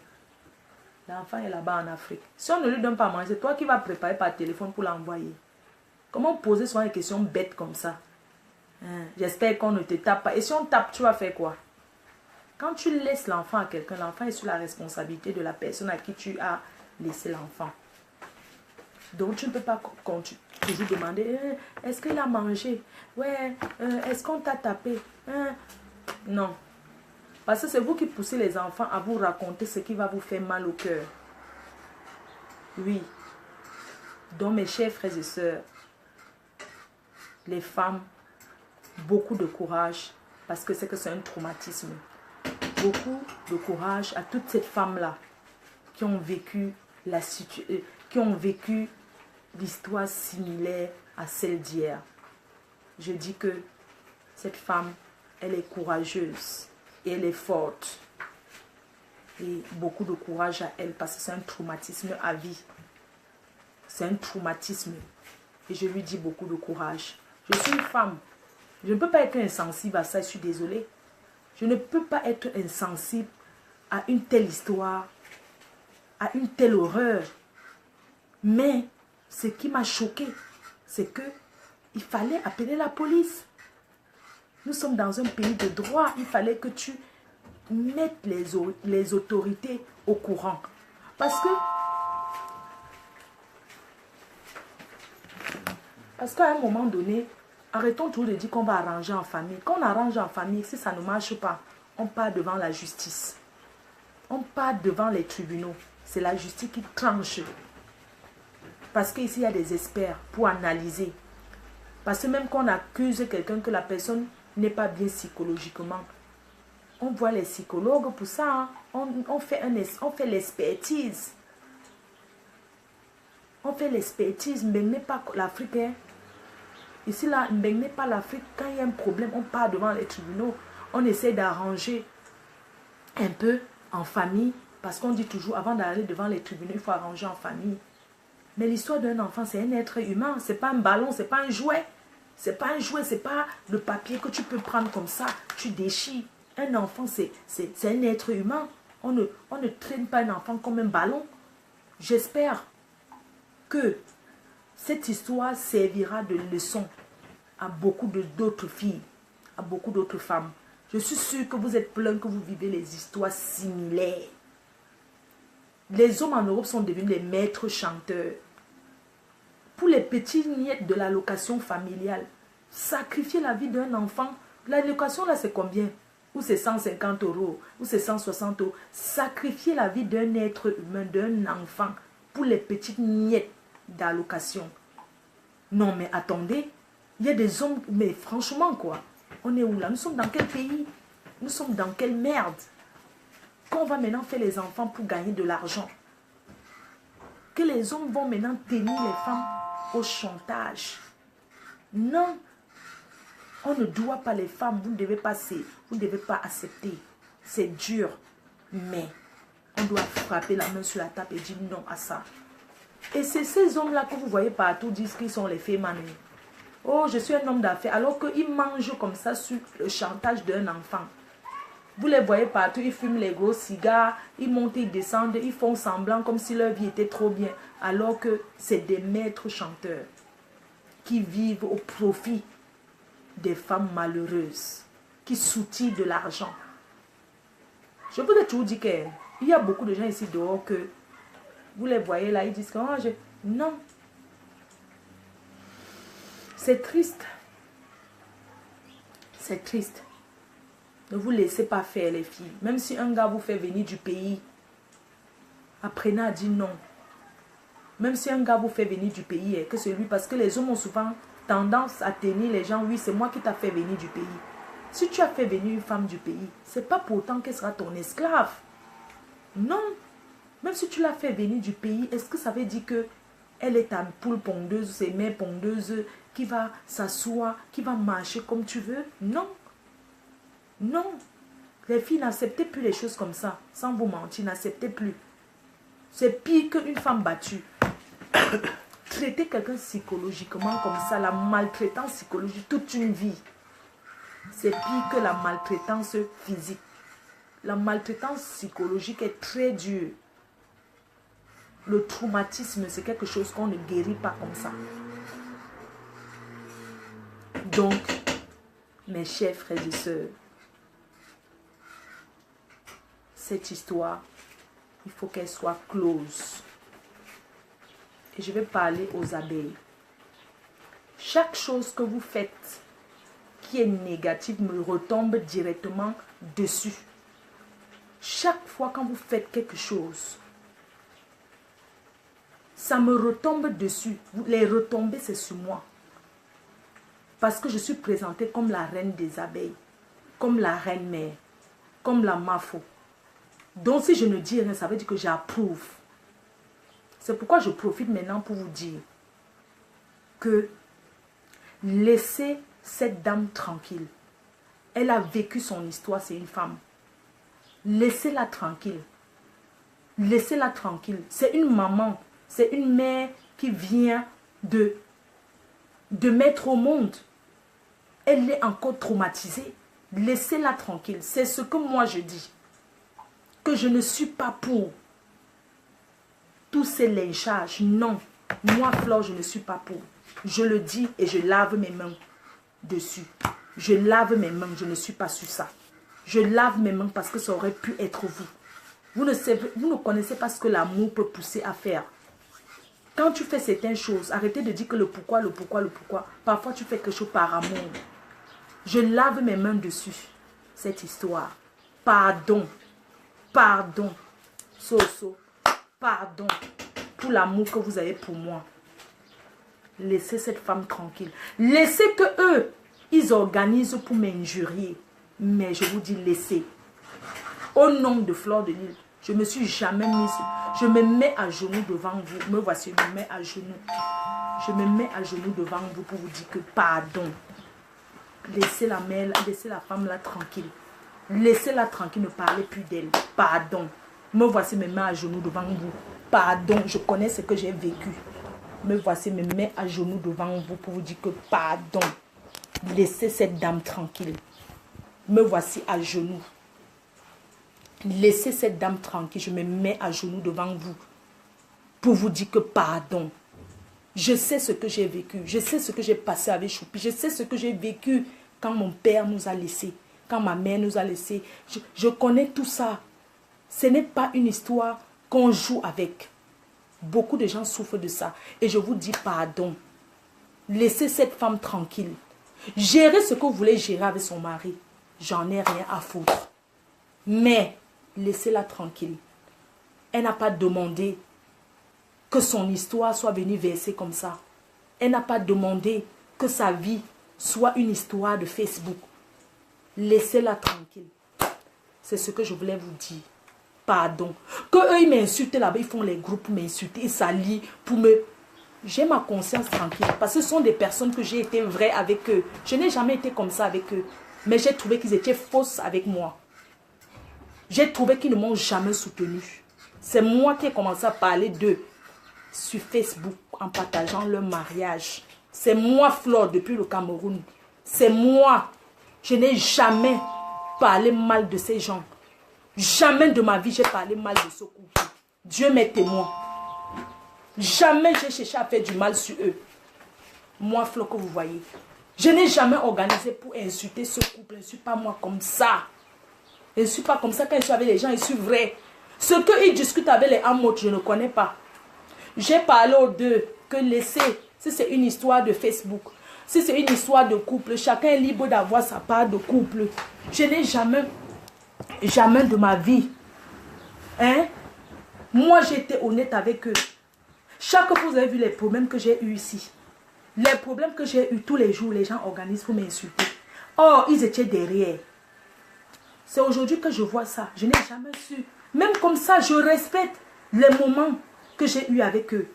L'enfant est là-bas en Afrique. Si on ne lui donne pas à manger, c'est toi qui vas préparer par téléphone pour l'envoyer. Comment poser souvent des questions bêtes comme ça? J'espère qu'on ne te tape pas. Et si on tape, tu vas faire quoi? Quand tu laisses l'enfant à quelqu'un, l'enfant est sous la responsabilité de la personne à qui tu as laissé l'enfant. Donc tu ne peux pas toujours demander est-ce qu'il a mangé? Ouais, est-ce qu'on t'a tapé? Non. Parce que c'est vous qui poussez les enfants à vous raconter ce qui va vous faire mal au cœur. Oui. Donc mes chers frères et sœurs, les femmes, beaucoup de courage parce que c'est un traumatisme. Beaucoup de courage à toutes ces femmes-là qui ont vécu l'histoire similaire à celle d'hier. Je dis que cette femme, elle est courageuse et elle est forte. Et beaucoup de courage à elle parce que c'est un traumatisme à vie. C'est un traumatisme. Et je lui dis beaucoup de courage. Je suis une femme. Je ne peux pas être insensible à ça, je suis désolée. Je ne peux pas être insensible à une telle histoire, à une telle horreur. Mais ce qui m'a choqué, c'est que il fallait appeler la police. Nous sommes dans un pays de droit. Il fallait que tu mettes les autorités au courant. Parce qu'à un moment donné, arrêtons toujours de dire qu'on va arranger en famille. Quand on arrange en famille, si ça ne marche pas, on part devant la justice. On part devant les tribunaux. C'est la justice qui tranche. Parce qu'ici, il y a des experts pour analyser. Parce que même quand on accuse quelqu'un que la personne n'est pas bien psychologiquement, on voit les psychologues pour ça. Hein. On fait l'expertise. On fait l'expertise, mais n'est pas l'Afrique. Hein. Ici, là, n'est pas l'Afrique. Quand il y a un problème, on part devant les tribunaux. On essaie d'arranger un peu en famille. Parce qu'on dit toujours, avant d'aller devant les tribunaux, il faut arranger en famille. Mais l'histoire d'un enfant, c'est un être humain. Ce n'est pas un ballon, ce n'est pas un jouet. Ce n'est pas un jouet, ce n'est pas le papier que tu peux prendre comme ça. Tu déchires. Un enfant, c'est un être humain. On ne traîne pas un enfant comme un ballon. J'espère que cette histoire servira de leçon à beaucoup d'autres filles, à beaucoup d'autres femmes. Je suis sûre que vous êtes plein, que vous vivez les histoires similaires. Les hommes en Europe sont devenus les maîtres chanteurs. Pour les petits miettes de l'allocation familiale, sacrifier la vie d'un enfant, l'allocation là c'est combien? Ou c'est 150 €, ou c'est 160 €. Sacrifier la vie d'un être humain, d'un enfant, pour les petites miettes d'allocation. Non mais attendez, il y a des hommes, mais franchement quoi, on est où là? Nous sommes dans quel pays? Nous sommes dans quelle merde? Qu'on va maintenant faire les enfants pour gagner de l'argent. Que les hommes vont maintenant tenir les femmes au chantage. Non. On ne doit pas les femmes, vous ne devez pas accepter. C'est dur. Mais on doit frapper la main sur la table et dire non à ça. Et c'est ces hommes-là que vous voyez partout disent qu'ils sont les féminins. Oh, je suis un homme d'affaires. Alors qu'ils mangent comme ça sur le chantage d'un enfant. Vous les voyez partout, ils fument les gros cigares, ils montent, ils descendent, ils font semblant comme si leur vie était trop bien. Alors que c'est des maîtres chanteurs qui vivent au profit des femmes malheureuses, qui soutirent de l'argent. Je vous ai toujours dit qu'il y a beaucoup de gens ici dehors que vous les voyez là, ils disent que non. C'est triste. C'est triste. Ne vous laissez pas faire les filles. Même si un gars vous fait venir du pays, apprenez à dire non. Même si un gars vous fait venir du pays, que c'est lui. Parce que les hommes ont souvent tendance à tenir les gens. Oui, c'est moi qui t'ai fait venir du pays. Si tu as fait venir une femme du pays, c'est pas pourtant qu'elle sera ton esclave. Non. Même si tu l'as fait venir du pays, est-ce que ça veut dire que elle est ta poule pondeuse, ses mères pondeuses, qui va s'asseoir, qui va marcher comme tu veux? Non. Non, les filles n'acceptez plus les choses comme ça, sans vous mentir, n'acceptez plus. C'est pire qu'une femme battue. Traiter quelqu'un psychologiquement comme ça, la maltraitance psychologique toute une vie. c'est pire que la maltraitance physique. La maltraitance psychologique est très dure. Le traumatisme, c'est quelque chose qu'on ne guérit pas comme ça. Donc, mes chers frères et sœurs, cette histoire, il faut qu'elle soit close. Et je vais parler aux abeilles. Chaque chose que vous faites qui est négative me retombe directement dessus. Chaque fois quand vous faites quelque chose, ça me retombe dessus. Les retombées, c'est sur moi. Parce que je suis présentée comme la reine des abeilles, comme la reine mère, comme la mafo. Donc si je ne dis rien, ça veut dire que j'approuve. C'est pourquoi je profite maintenant pour vous dire que laissez cette dame tranquille. Elle a vécu son histoire, c'est une femme. Laissez-la tranquille. Laissez-la tranquille. C'est une maman, c'est une mère qui vient de mettre au monde. Elle est encore traumatisée. Laissez-la tranquille. C'est ce que moi je dis. Que je ne suis pas pour tous ces lynchages. Non. Moi, Flore, je ne suis pas pour. Je le dis et je lave mes mains dessus. Je lave mes mains. Je ne suis pas sur ça. Je lave mes mains parce que ça aurait pu être vous. Vous ne connaissez pas ce que l'amour peut pousser à faire. Quand tu fais certaines choses, arrêtez de dire que le pourquoi, le pourquoi, le pourquoi. Parfois, tu fais quelque chose par amour. Je lave mes mains dessus. Cette histoire. Pardon. Pardon. Soso. Pardon. Pour l'amour que vous avez pour moi. Laissez cette femme tranquille. Laissez que eux, ils organisent pour m'injurier. Mais je vous dis, laissez. Au nom de Flore de Lille, je ne me suis jamais mise. Je me mets à genoux devant vous. Me voici, je me mets à genoux. Je me mets à genoux devant vous pour vous dire que pardon. Laissez la mère, laissez la femme là tranquille. Laissez-la tranquille, ne parlez plus d'elle. Pardon. Me voici, me mets à genoux devant vous. Pardon, je connais ce que j'ai vécu. Me voici, me mets à genoux devant vous pour vous dire que pardon. Laissez cette dame tranquille. Me voici à genoux. Laissez cette dame tranquille. Je me mets à genoux devant vous pour vous dire que pardon. Je sais ce que j'ai vécu. Je sais ce que j'ai passé avec Choupi. Je sais ce que j'ai vécu quand mon père nous a laissés. Quand ma mère nous a laissés. Je connais tout ça. Ce n'est pas une histoire qu'on joue avec. Beaucoup de gens souffrent de ça. Et je vous dis pardon. Laissez cette femme tranquille. Gérez ce que vous voulez gérer avec son mari. J'en ai rien à foutre. Mais laissez-la tranquille. Elle n'a pas demandé que son histoire soit venue verser comme ça. Elle n'a pas demandé que sa vie soit une histoire de Facebook. Laissez-la tranquille. C'est ce que je voulais vous dire. Pardon. Que eux, ils m'insultent là-bas, ils font les groupes pour m'insulter, ils s'allient pour me... J'ai ma conscience tranquille. Parce que ce sont des personnes que j'ai été vraie avec eux. Je n'ai jamais été comme ça avec eux. Mais j'ai trouvé qu'ils étaient fausses avec moi. J'ai trouvé qu'ils ne m'ont jamais soutenu. C'est moi qui ai commencé à parler d'eux sur Facebook en partageant leur mariage. C'est moi, Flore, depuis le Cameroun. C'est moi. Je n'ai jamais parlé mal de ces gens. Jamais de ma vie, j'ai parlé mal de ce couple. Dieu m'est témoin. Jamais j'ai cherché à faire du mal sur eux. Moi, Flore, que vous voyez. Je n'ai jamais organisé pour insulter ce couple. Je ne suis pas moi comme ça. Je ne suis pas comme ça quand je suis avec les gens. Je suis vrai. Ce qu'ils discutent avec les amours, je ne connais pas. J'ai parlé aux deux que laissez, si c'est une histoire de Facebook, si c'est une histoire de couple, chacun est libre d'avoir sa part de couple. Je n'ai jamais de ma vie. Hein? Moi, j'ai été honnête avec eux. Chaque fois, vous avez vu les problèmes que j'ai eus ici. Les problèmes que j'ai eus tous les jours, les gens organisent pour m'insulter. Oh, ils étaient derrière. C'est aujourd'hui que je vois ça. Je n'ai jamais su. Même comme ça, je respecte les moments que j'ai eus avec eux.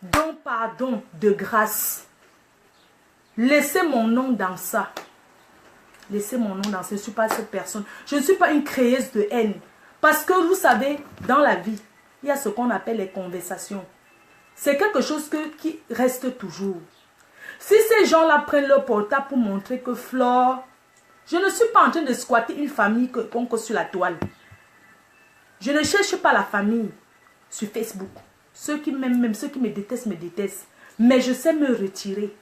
Donc, pardon, de grâce. Laissez mon nom dans ça. Laissez mon nom dans ça. Je ne suis pas cette personne. Je ne suis pas une créeuse de haine. Parce que vous savez, dans la vie, il y a ce qu'on appelle les conversations. C'est quelque chose qui reste toujours. Si ces gens-là prennent leur portable pour montrer que Flore, je ne suis pas en train de squatter une famille qu'on sur la toile. Je ne cherche pas la famille sur Facebook. Ceux qui m'aiment, même ceux qui me détestent, me détestent. Mais je sais me retirer.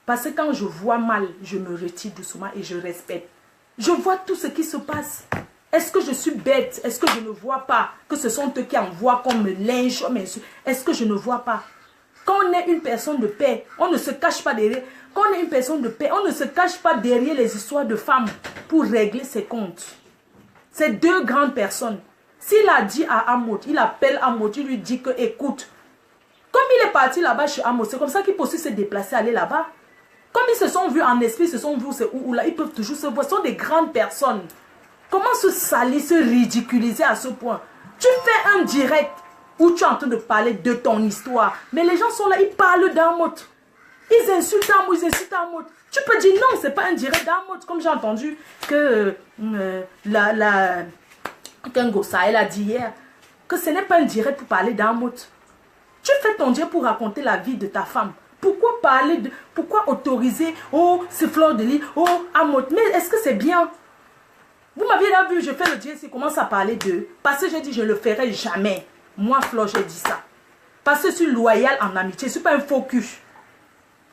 Parce que quand je vois mal, je me retire doucement et je respecte. Je vois tout ce qui se passe. Est-ce que je suis bête? Est-ce que je ne vois pas que ce sont eux qui envoient comme linge? Est-ce que je ne vois pas? Quand on est une personne de paix, on ne se cache pas derrière. Quand on est une personne de paix, on ne se cache pas derrière les histoires de femmes pour régler ses comptes. C'est deux grandes personnes. S'il a dit à Amos, il appelle Amos, il lui dit que, écoute, comme il est parti là-bas chez Amos, c'est comme ça qu'il peut aussi se déplacer, aller là-bas. Comme ils se sont vus en esprit, ils se sont vus où là, ils peuvent toujours se voir. Ce sont des grandes personnes. Comment se salir, se ridiculiser à ce point? Tu fais un direct où tu es en train de parler de ton histoire. Mais les gens sont là, ils parlent d'Amos. Ils insultent Amos, ils insultent Amos. Tu peux dire non, c'est pas un direct d'Amos. Comme j'ai entendu que Kengosa, elle a dit hier que ce n'est pas un direct pour parler d'Amos. Tu fais ton direct pour raconter la vie de ta femme. Pourquoi parler de... Pourquoi autoriser... Oh, c'est Flore de Lys. Oh, Amos. Mais est-ce que c'est bien? Vous m'aviez là vu, je fais le direct, il commence à parler d'eux. Parce que j'ai dit, je ne le ferai jamais. Moi, Flore, j'ai dit ça. Parce que je suis loyale en amitié. Je ne suis pas un faux cul.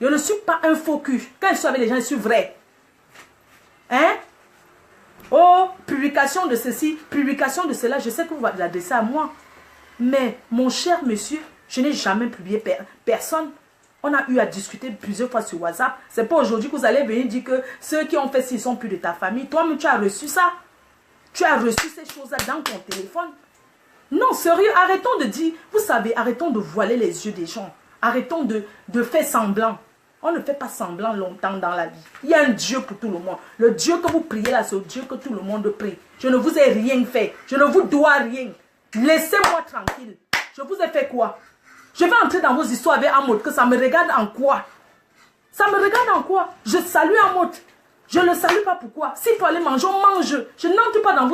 Je ne suis pas un faux cul. Quand je suis avec les gens, je suis vrai. Hein? Oh, publication de ceci, publication de cela. Je sais que vous l'adressez à moi. Mais, mon cher monsieur, je n'ai jamais publié personne. On a eu à discuter plusieurs fois sur WhatsApp. C'est pas aujourd'hui que vous allez venir dire que ceux qui ont fait ça, ils sont plus de ta famille. Toi-même, tu as reçu ça. Tu as reçu ces choses-là dans ton téléphone. Non, sérieux, arrêtons de dire, vous savez, arrêtons de voiler les yeux des gens. Arrêtons de faire semblant. On ne fait pas semblant longtemps dans la vie. Il y a un Dieu pour tout le monde. Le Dieu que vous priez là, c'est le Dieu que tout le monde prie. Je ne vous ai rien fait. Je ne vous dois rien. Laissez-moi tranquille. Je vous ai fait quoi? Je vais entrer dans vos histoires avec Amos, que ça me regarde en quoi? Ça me regarde en quoi? Je salue Amos. Je ne le salue pas pourquoi? S'il faut aller manger, on mange. Je n'entre pas dans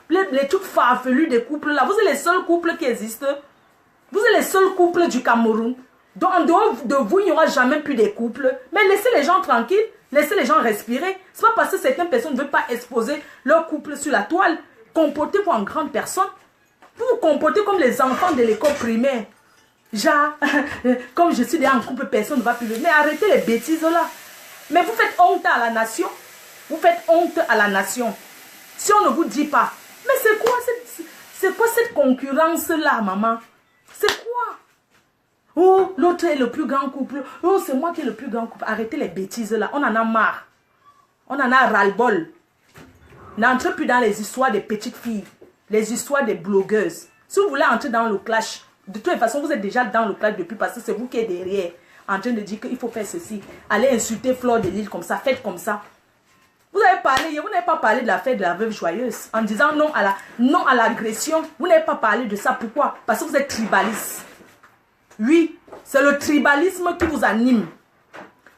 les trucs farfelus des couples là. Vous êtes les seuls couples qui existent. Vous êtes les seuls couples du Cameroun. Donc en dehors de vous, il n'y aura jamais plus de couples. Mais laissez les gens tranquilles. Laissez les gens respirer. Ce n'est pas parce que certaines personnes ne veulent pas exposer leur couple sur la toile. Comportez-vous en grande personne. Vous vous comportez comme les enfants de l'école primaire. Genre, comme je suis déjà en couple, personne ne va plus. Mais arrêtez les bêtises là. Mais vous faites honte à la nation. Vous faites honte à la nation. Si on ne vous dit pas. Mais c'est quoi cette concurrence là, maman? C'est quoi? Oh, l'autre est le plus grand couple. Oh, c'est moi qui est le plus grand couple. Arrêtez les bêtises là. On en a marre. On en a ras-le-bol. N'entrez plus dans les histoires des petites filles. Les histoires des blogueuses. Si vous voulez entrer dans le clash, de toute façon, vous êtes déjà dans le clash depuis parce que c'est vous qui êtes derrière. En train de dire qu'il faut faire ceci. Allez insulter Flore de Lys comme ça. Faites comme ça. Vous avez parlé, vous n'avez pas parlé de la fête de la veuve joyeuse. En disant non à l'agression. Vous n'avez pas parlé de ça. Pourquoi? Parce que vous êtes tribaliste. Oui, c'est le tribalisme qui vous anime.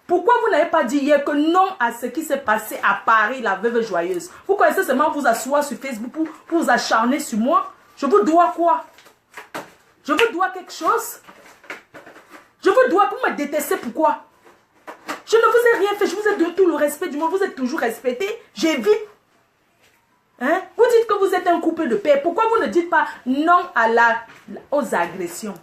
Pourquoi vous n'avez pas dit hier que non à ce qui s'est passé à Paris, la veuve joyeuse? Vous connaissez seulement vous asseoir sur Facebook pour vous acharner sur moi? Je vous dois quoi? Je vous dois quelque chose? Je vous dois, vous me détestez, pourquoi? Je ne vous ai rien fait, je vous ai donné tout le respect du monde, vous êtes toujours respecté, j'évite. Hein? Vous dites que vous êtes un couple de paix, pourquoi vous ne dites pas non aux agressions?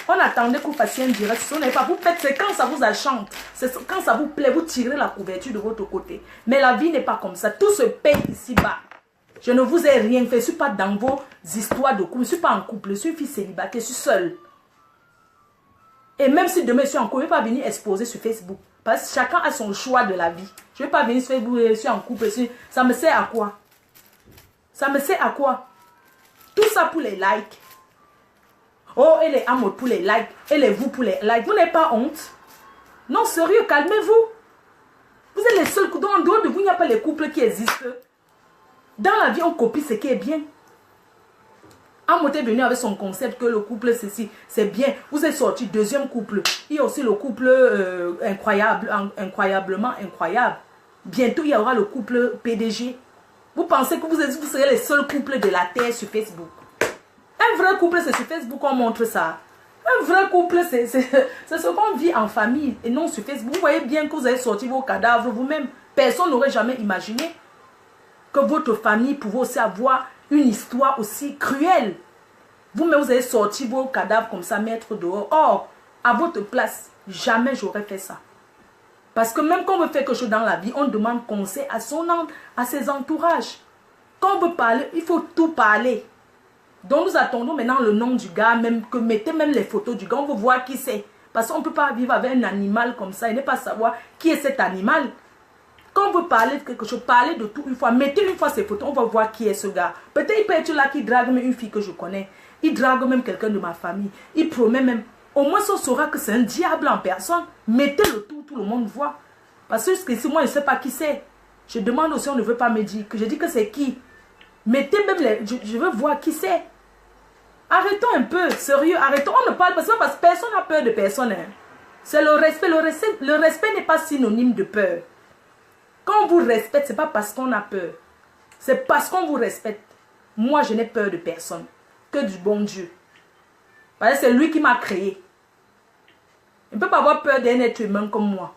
On attendait que vous fassiez un direct, si vous n'avez pas, vous faites, c'est quand ça vous achante, c'est quand ça vous plaît, vous tirez la couverture de votre côté. Mais la vie n'est pas comme ça, tout se paye ici-bas. Je ne vous ai rien fait, je ne suis pas dans vos histoires de couple, je ne suis pas en couple, je suis une fille célibataire, je suis seule. Et même si demain je suis en couple, je ne vais pas venir exposer sur Facebook. Parce que chacun a son choix de la vie. Je ne vais pas venir sur Facebook, je suis en couple, ça me sert à quoi? Ça me sert à quoi? Tout ça pour les likes. Oh, et les Amos pour les likes, et les vous pour les likes. Vous n'avez pas honte? Non, sérieux, calmez-vous. Vous êtes les seuls, en dehors de vous, il n'y a pas les couples qui existent. Dans la vie, on copie ce qui est bien. Amos est venu avec son concept que le couple, ceci, c'est bien. Vous êtes sorti, deuxième couple. Il y a aussi le couple incroyablement incroyable. Bientôt, il y aura le couple PDG. Vous pensez que vous serez les seuls couples de la Terre sur Facebook? Un vrai couple, c'est sur Facebook qu'on montre ça. Un vrai couple, c'est ce qu'on vit en famille et non sur Facebook. Vous voyez bien que vous avez sorti vos cadavres vous-même. Personne n'aurait jamais imaginé que votre famille pouvait aussi avoir une histoire aussi cruelle. Vous-même, vous avez sorti vos cadavres comme ça, mettre dehors. Or, à votre place, jamais j'aurais fait ça. Parce que même quand on veut faire quelque chose dans la vie, on demande conseil à ses entourages. Quand on veut parler, il faut tout parler. Donc nous attendons maintenant le nom du gars, même que mettez même les photos du gars, on veut voir qui c'est. Parce qu'on ne peut pas vivre avec un animal comme ça et ne pas savoir qui est cet animal. Quand on veut parler de quelque chose, parlez de tout une fois. Mettez une fois ces photos, on va voir qui est ce gars. Peut-être il peut être là qui drague même une fille que je connais. Il drague même quelqu'un de ma famille. Il promet même. Au moins on saura que c'est un diable en personne. Mettez le tout le monde voit. Parce que si moi je ne sais pas qui c'est, je demande aussi, on ne veut pas me dire. Que je dis que c'est qui. Mettez même les... Je veux voir qui c'est. Arrêtons un peu, sérieux, arrêtons. On ne parle pas parce que personne n'a peur de personne. Hein. C'est le respect. Le respect n'est pas synonyme de peur. Quand on vous respecte, ce n'est pas parce qu'on a peur. C'est parce qu'on vous respecte. Moi, je n'ai peur de personne. Que du bon Dieu. Parce que c'est lui qui m'a créé. Il ne peut pas avoir peur d'un être humain comme moi.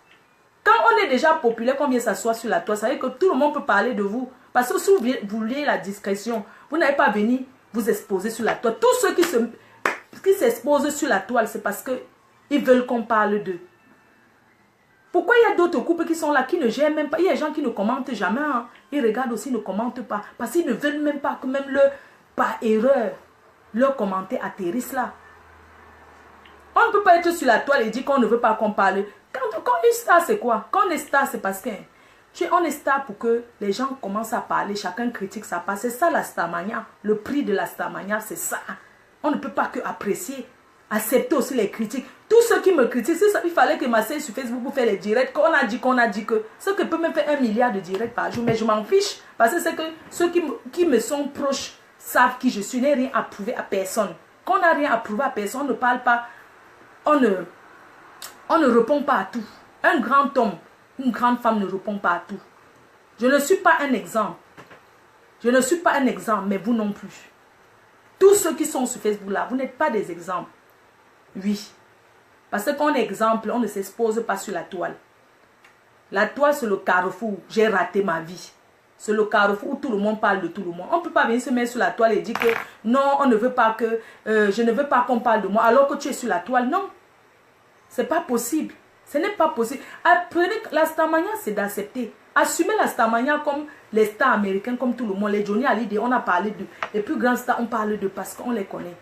Quand on est déjà populaire, qu'on vient s'asseoir sur la toile, ça veut dire que tout le monde peut parler de vous. Parce que si vous voulez la discrétion, vous n'avez pas venu vous exposer sur la toile. Tous ceux qui s'exposent sur la toile, c'est parce qu'ils veulent qu'on parle d'eux. Pourquoi il y a d'autres couples qui sont là, qui ne gèrent même pas? Il y a des gens qui ne commentent jamais. Hein. Ils regardent aussi, ne commentent pas. Parce qu'ils ne veulent même pas que même par erreur, leur commentaire atterrisse là. On ne peut pas être sur la toile et dire qu'on ne veut pas qu'on parle. Quand une star, c'est quoi? Quand on est star, c'est parce qu'on est star pour que les gens commencent à parler, chacun critique sa part. C'est ça la starmania. Le prix de la starmania, c'est ça. On ne peut pas que apprécier, accepter aussi les critiques. Tous ceux qui me critiquent, il fallait que je m'asseye sur Facebook pour faire les directs. Qu'on a dit que ceux qui peuvent même faire 1 milliard de directs par jour. Mais je m'en fiche. Parce que c'est que ceux qui me sont proches savent qui je suis. Je n'ai rien à prouver à personne. Quand on n'a rien à prouver à personne, on ne parle pas. On ne répond pas à tout. Un grand homme, une grande femme ne répond pas à tout. Je ne suis pas un exemple. Je ne suis pas un exemple, mais vous non plus. Tous ceux qui sont sur Facebook là, vous n'êtes pas des exemples. Oui. Parce qu'on est exemple, on ne s'expose pas sur la toile. La toile, c'est le carrefour. J'ai raté ma vie. C'est le carrefour où tout le monde parle de tout le monde. On ne peut pas venir se mettre sur la toile et dire que non, on ne veut pas que... je ne veux pas qu'on parle de moi alors que tu es sur la toile. Non. C'est pas possible. Ce n'est pas possible. Apprenez, la starmania, c'est d'accepter. Assumez la starmania comme les stars américains, comme tout le monde. Les Johnny Hallyday, on a parlé de... Les plus grands stars, on parle de parce qu'on les connaît.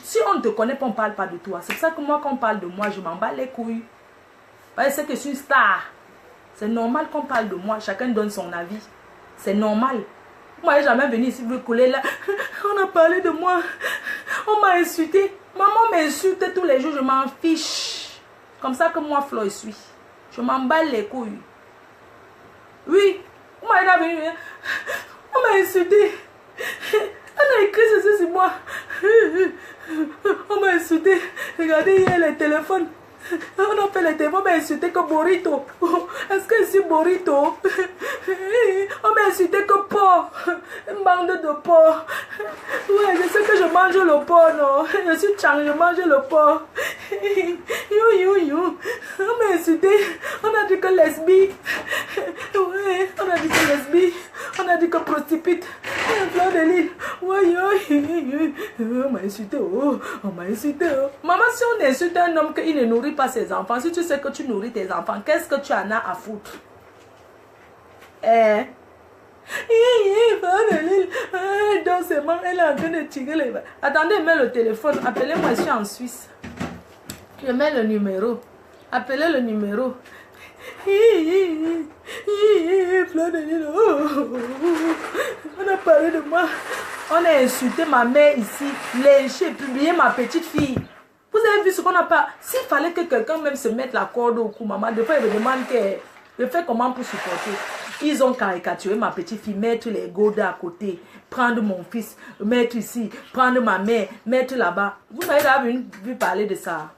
Si on ne te connaît pas, on ne parle pas de toi. C'est pour ça que moi, quand on parle de moi, je m'en bats les couilles. Parce que je suis une star. C'est normal qu'on parle de moi. Chacun donne son avis. C'est normal. Moi, je n'ai jamais venu ici vous coller là. On a parlé de moi. On m'a insulté. Maman m'insulte tous les jours. Je m'en fiche. Comme ça que moi, Floyd suis. Je m'en bats les couilles. Oui. Moi, je n'ai venu. On m'a insulté. On a écrit ceci sur moi. On m'a insulté. Regardez hier les téléphones. On a fait les téléphones. On m'a insulté que burrito. Est-ce que c'est burrito? On m'a insulté que porc. Une bande de porc. Ouais, je sais que je mange le porc, non. Je suis Chang, je mange le porc. On m'a insulté. On a dit que lesbi. Ouais, on a dit que lesbi. On a dit que prostitute. Fleur de l'île. Ouais, on m'a insulté. Oh, on m'a insulté. Oh. Maman, si on insulte un homme qu'il ne nourrit pas ses enfants, si tu sais que tu nourris tes enfants, qu'est-ce que tu en as à foutre? Fleur de l'île. Doucement, elle est en train de tirer les... Attendez, mets le téléphone. Appelez-moi, je suis en Suisse. Je mets le numéro. Appelez le numéro. Fleur de l'île. On a parlé de moi. On a insulté ma mère ici. Lynché, publié ma petite fille. Vous avez vu ce qu'on a pas. S'il fallait que quelqu'un même se mette la corde au cou, maman, des fois il me demande que je fais comment pour supporter. Ils ont caricaturé ma petite fille, mettre les gourdes à côté, prendre mon fils, mettre ici, prendre ma mère, mettre là-bas. Vous n'avez jamais vu parler de ça.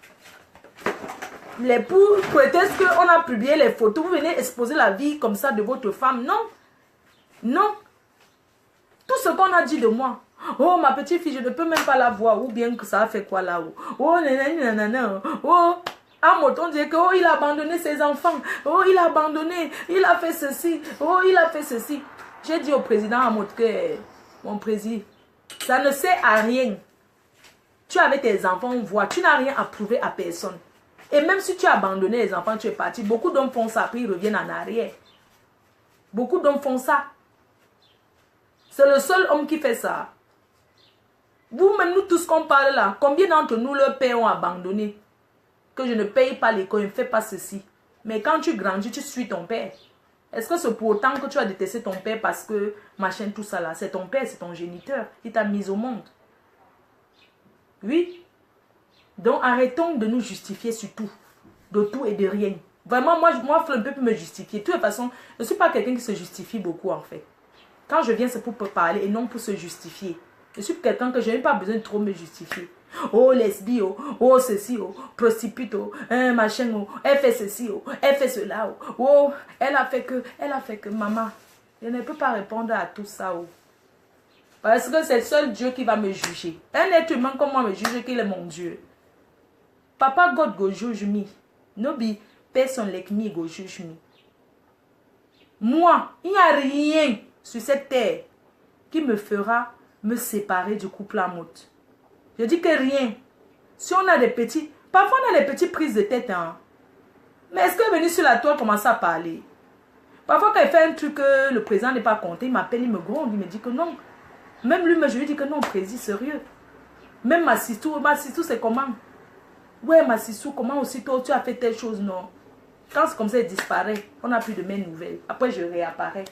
Les pour prétexte qu'on a publié les photos, vous venez exposer la vie comme ça de votre femme. Non. Non. Tout ce qu'on a dit de moi. Oh, ma petite fille, je ne peux même pas la voir. Ou bien que ça a fait quoi là-haut. Oh, nanana. Oh, à Moton dit que, oh, il a abandonné ses enfants. Oh, il a abandonné. Il a fait ceci. Oh, il a fait ceci. J'ai dit au président Amot que, mon président, ça ne sert à rien. Tu es avec tes enfants, on voit. Tu n'as rien à prouver à personne. Et même si tu as abandonné les enfants, tu es parti. Beaucoup d'hommes font ça, puis ils reviennent en arrière. Beaucoup d'hommes font ça. C'est le seul homme qui fait ça. Vous-même, nous tous qu'on parle là, combien d'entre nous, leurs pères ont abandonné? Que je ne paye pas l'école, je ne fais pas ceci. Mais quand tu grandis, tu suis ton père. Est-ce que c'est pour autant que tu as détesté ton père parce que machin, tout ça là? C'est ton père, c'est ton géniteur qui t'a mis au monde. Oui. Donc arrêtons de nous justifier sur tout. De tout et de rien. Vraiment, moi Fleur peut me justifier. De toute façon, je ne suis pas quelqu'un qui se justifie beaucoup en fait. Quand je viens, c'est pour parler et non pour se justifier. Je suis quelqu'un que je n'ai pas besoin de trop me justifier. Oh, lesbi, oh, ceci, oh, prostitute, oh, machin, oh, elle fait ceci, oh, elle fait cela, oh, elle a fait que, maman, je ne peux pas répondre à tout ça, oh. Parce que c'est seul Dieu qui va me juger. Un être humain comme moi me juge qu'il est mon Dieu. Papa God go juge me. Nobi, personne like me go juge me. Moi, il n'y a rien sur cette terre qui me fera me séparer du couple Amot. Je dis que rien. Si on a des petits... Parfois on a des petites prises de tête. Hein. Mais est-ce que venir sur la toile commence à parler? Parfois quand il fait un truc que le président n'est pas content, il m'appelle, il me gronde, il me dit que non. Même lui, je lui dis que non, président, sérieux. Même ma Sissou c'est comment? Ouais, ma Sissou, comment aussitôt tu as fait telle chose? Non. Quand c'est comme ça, il disparaît. On n'a plus de mes nouvelles. Après, je réapparais.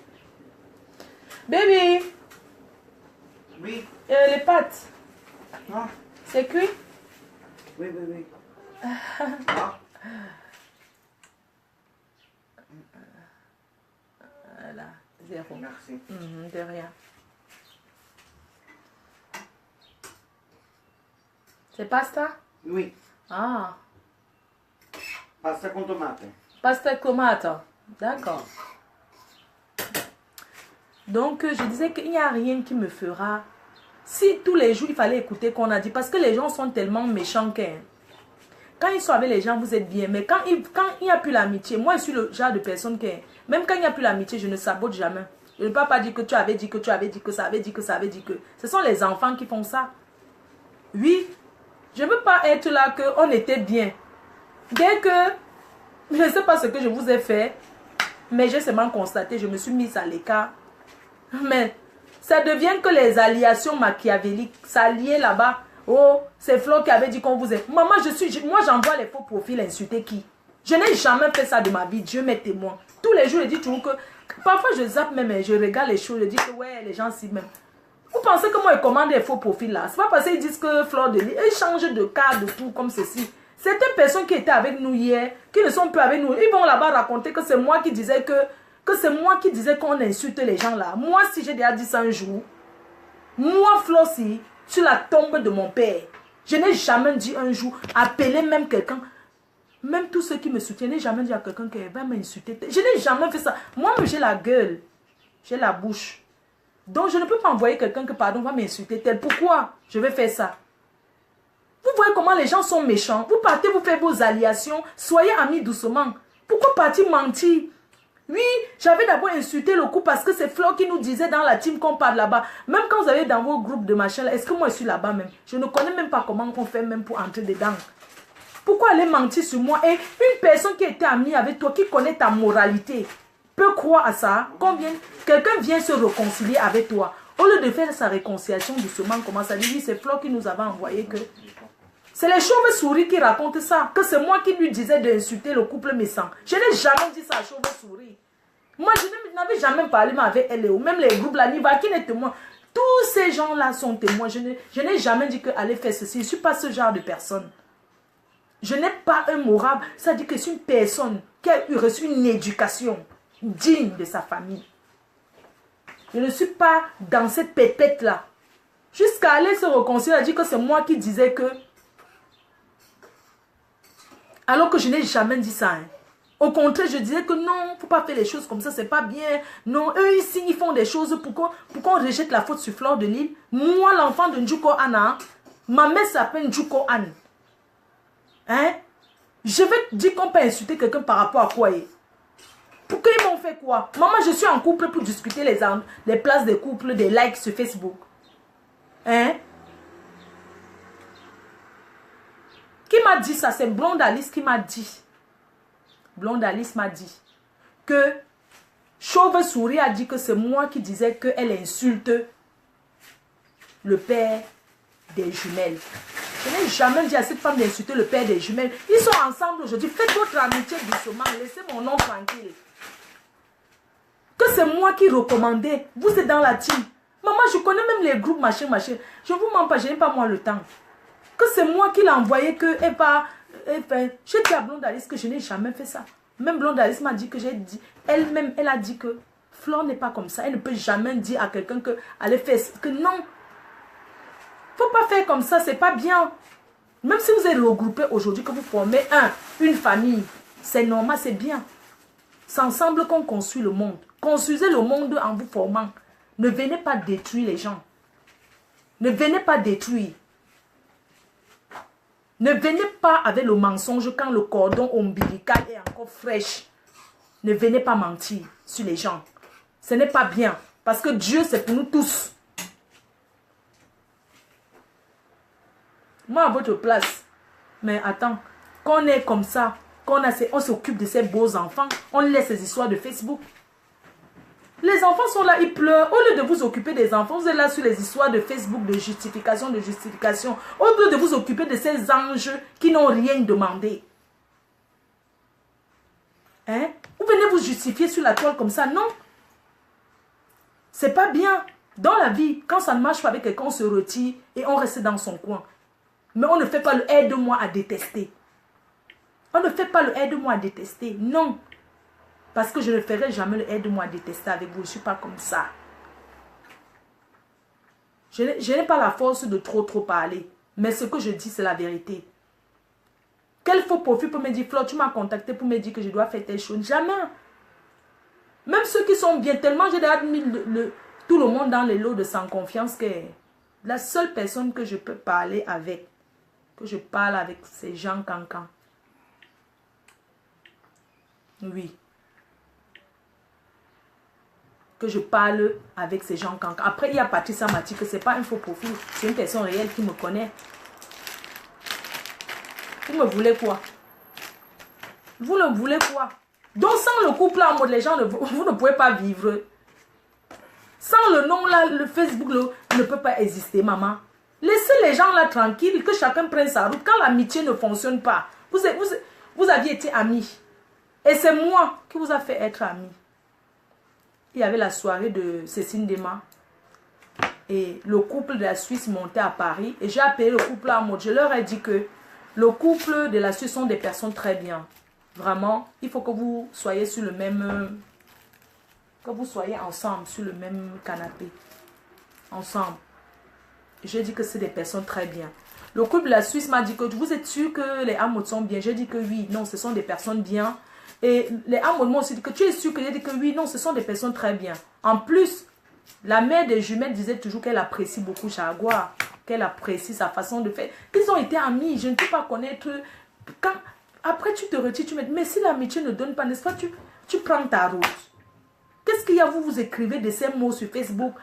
Baby! Oui. Les pâtes. Ah. C'est cuit? Oui, oui, oui. Ah. Voilà, zéro. Merci. De rien. C'est pasta? Oui. Ah. Pasta con tomate. Pasta tomate. D'accord. Donc, je disais qu'il n'y a rien qui me fera... Si tous les jours, il fallait écouter qu'on a dit, parce que les gens sont tellement méchants que... Quand ils sont avec les gens, vous êtes bien. Mais quand il n'y a plus l'amitié, moi, je suis le genre de personne qui... Même quand il n'y a plus l'amitié, je ne sabote jamais. Je ne peux pas dire que tu avais dit que tu avais dit que ça avait dit que ça avait dit que... Ce sont les enfants qui font ça. Oui. Je ne veux pas être là qu'on était bien. Dès que... Je ne sais pas ce que je vous ai fait, mais j'ai seulement constaté, je me suis mise à l'écart. Mais ça devient que les alliations machiavéliques, ça liait là-bas. Oh, c'est Flo qui avait dit qu'on vous est... Maman, moi j'envoie les faux profils insulter qui? Je n'ai jamais fait ça de ma vie, Dieu m'est témoin. Tous les jours, je dis toujours que... Parfois, je zappe même, je regarde les choses, je dis que ouais, les gens s'y même. Vous pensez que moi, je commande des faux profils là? C'est pas parce qu'ils disent que Fleur de Lys, ils changent de cas, de tout, comme ceci. Certaines personnes qui étaient avec nous hier, qui ne sont plus avec nous, ils vont là-bas raconter que c'est moi qui disais que c'est moi qui disais qu'on insulte les gens là. Moi, si j'ai déjà dit ça un jour, moi, Flossie, sur la tombe de mon père, je n'ai jamais dit un jour, appeler même quelqu'un, même tous ceux qui me soutiennent, je n'ai jamais dit à quelqu'un qui va m'insulter. Je n'ai jamais fait ça. Moi-même, j'ai la gueule, j'ai la bouche. Donc, je ne peux pas envoyer quelqu'un que, pardon, va m'insulter tel. Pourquoi je vais faire ça? Vous voyez comment les gens sont méchants. Vous partez, vous faites vos alliations. Soyez amis doucement. Pourquoi partir mentir? Oui, j'avais d'abord insulté le coup parce que c'est Flo qui nous disait dans la team qu'on parle là-bas. Même quand vous avez dans vos groupes de machin, est-ce que moi je suis là-bas même? Je ne connais même pas comment on fait même pour entrer dedans. Pourquoi aller mentir sur moi? Et une personne qui était amie avec toi, qui connaît ta moralité, peut croire à ça. Quelqu'un vient se réconcilier avec toi. Au lieu de faire sa réconciliation doucement, commence à dire, oui, c'est Flo qui nous avait envoyé que... C'est les chauves-souris qui racontent ça. Que c'est moi qui lui disais d'insulter le couple méchant. Je n'ai jamais dit ça à chauve-souris. Moi, je n'avais jamais parlé avec elle. Même les groupes, la Niva, qui n'est témoin. Tous ces gens-là sont témoins. Je n'ai jamais dit qu'allez faire ceci. Je ne suis pas ce genre de personne. Je n'ai pas un moral. Ça dit que c'est une personne qui a reçu une éducation digne de sa famille. Je ne suis pas dans cette pépette-là. Jusqu'à aller se réconcilier, elle dit que c'est moi qui disais que... Alors que je n'ai jamais dit ça. Hein. Au contraire, je disais que non, il ne faut pas faire les choses comme ça, c'est pas bien. Non, eux ici, ils font des choses pour qu'on rejette la faute sur Fleur de Lys. Moi, l'enfant de Njuko Anna, ma mère s'appelle Njuko Anne. Hein? Je vais te dire qu'on peut insulter quelqu'un par rapport à quoi? Pourquoi ils m'ont fait quoi? Maman, je suis en couple pour discuter les places des couples, des likes sur Facebook. Hein? Qui m'a dit ça? C'est Blonde Alice qui m'a dit. Blonde Alice m'a dit que Chauve Souris a dit que c'est moi qui disais qu'elle insulte le père des jumelles. Je n'ai jamais dit à cette femme d'insulter le père des jumelles. Ils sont ensemble aujourd'hui. Faites votre amitié doucement. Laissez mon nom tranquille. Que c'est moi qui recommandais. Vous êtes dans la team. Maman, je connais même les groupes, machin. Je ne vous mens pas, je n'ai pas moi le temps. Que c'est moi qui l'ai envoyé, que je dis à Blonde Alice que je n'ai jamais fait ça. Même Blonde Alice m'a dit que j'ai dit, elle-même, elle a dit que Flore n'est pas comme ça. Elle ne peut jamais dire à quelqu'un que allez faire, que non. Faut pas faire comme ça, c'est pas bien. Même si vous êtes regroupés aujourd'hui, que vous formez une famille, c'est normal, c'est bien. C'est ensemble qu'on construit le monde. Construisez le monde en vous formant. Ne venez pas détruire les gens. Ne venez pas détruire. Ne venez pas avec le mensonge quand le cordon ombilical est encore fraîche. Ne venez pas mentir sur les gens. Ce n'est pas bien. Parce que Dieu, c'est pour nous tous. Moi, à votre place. Mais attends, qu'on est comme ça, on s'occupe de ces beaux enfants, on laisse ces histoires de Facebook. Les enfants sont là, ils pleurent. Au lieu de vous occuper des enfants, vous êtes là sur les histoires de Facebook, de justification. Au lieu de vous occuper de ces anges qui n'ont rien demandé. Hein? Vous venez vous justifier sur la toile comme ça, non? C'est pas bien. Dans la vie, quand ça ne marche pas avec quelqu'un, on se retire et on reste dans son coin. Mais on ne fait pas le aide-moi à détester. On ne fait pas le aide-moi à détester, non. Parce que je ne ferai jamais le aide-moi à détester avec vous. Je ne suis pas comme ça. Je n'ai pas la force de trop parler. Mais ce que je dis, c'est la vérité. Quel faux profil pour me dire, Flore, tu m'as contacté pour me dire que je dois faire telle chose? Jamais. Même ceux qui sont bien, tellement j'ai admis tout le monde dans les lots de sans confiance que la seule personne que je peux parler avec, que je parle avec, c'est Jean Cancan. Oui. Que je parle avec ces gens. Après, il y a Patricia Mati, que ce n'est pas un faux profil. C'est une personne réelle qui me connaît. Vous me voulez quoi? Vous ne voulez quoi? Donc, sans le couple en mode, les gens, vous ne pouvez pas vivre. Sans le nom là, le Facebook ne peut pas exister, maman. Laissez les gens là tranquilles, que chacun prenne sa route. Quand l'amitié ne fonctionne pas, vous aviez été amis. Et c'est moi qui vous a fait être amis. Il y avait la soirée de Cécile Dema. Et le couple de la Suisse montait à Paris. Et j'ai appelé le couple en mode. Je leur ai dit que le couple de la Suisse sont des personnes très bien. Vraiment, il faut que vous soyez sur le même... Que vous soyez ensemble sur le même canapé. Ensemble. J'ai dit que c'est des personnes très bien. Le couple de la Suisse m'a dit que vous êtes sûr que les Hamots sont bien. J'ai dit que oui, non, ce sont des personnes bien. Et les Hamots m'ont aussi dit que tu es sûr que j'ai dit que oui, non, ce sont des personnes très bien. En plus, la mère des jumelles disait toujours qu'elle apprécie beaucoup Jaguar, qu'elle apprécie sa façon de faire. Ils ont été amis, je ne peux pas connaître. Quand, après, tu te retires, tu me dis, mais si l'amitié ne donne pas, n'est-ce pas, tu prends ta route. Qu'est-ce qu'il y a, vous écrivez de ces mots sur Facebook,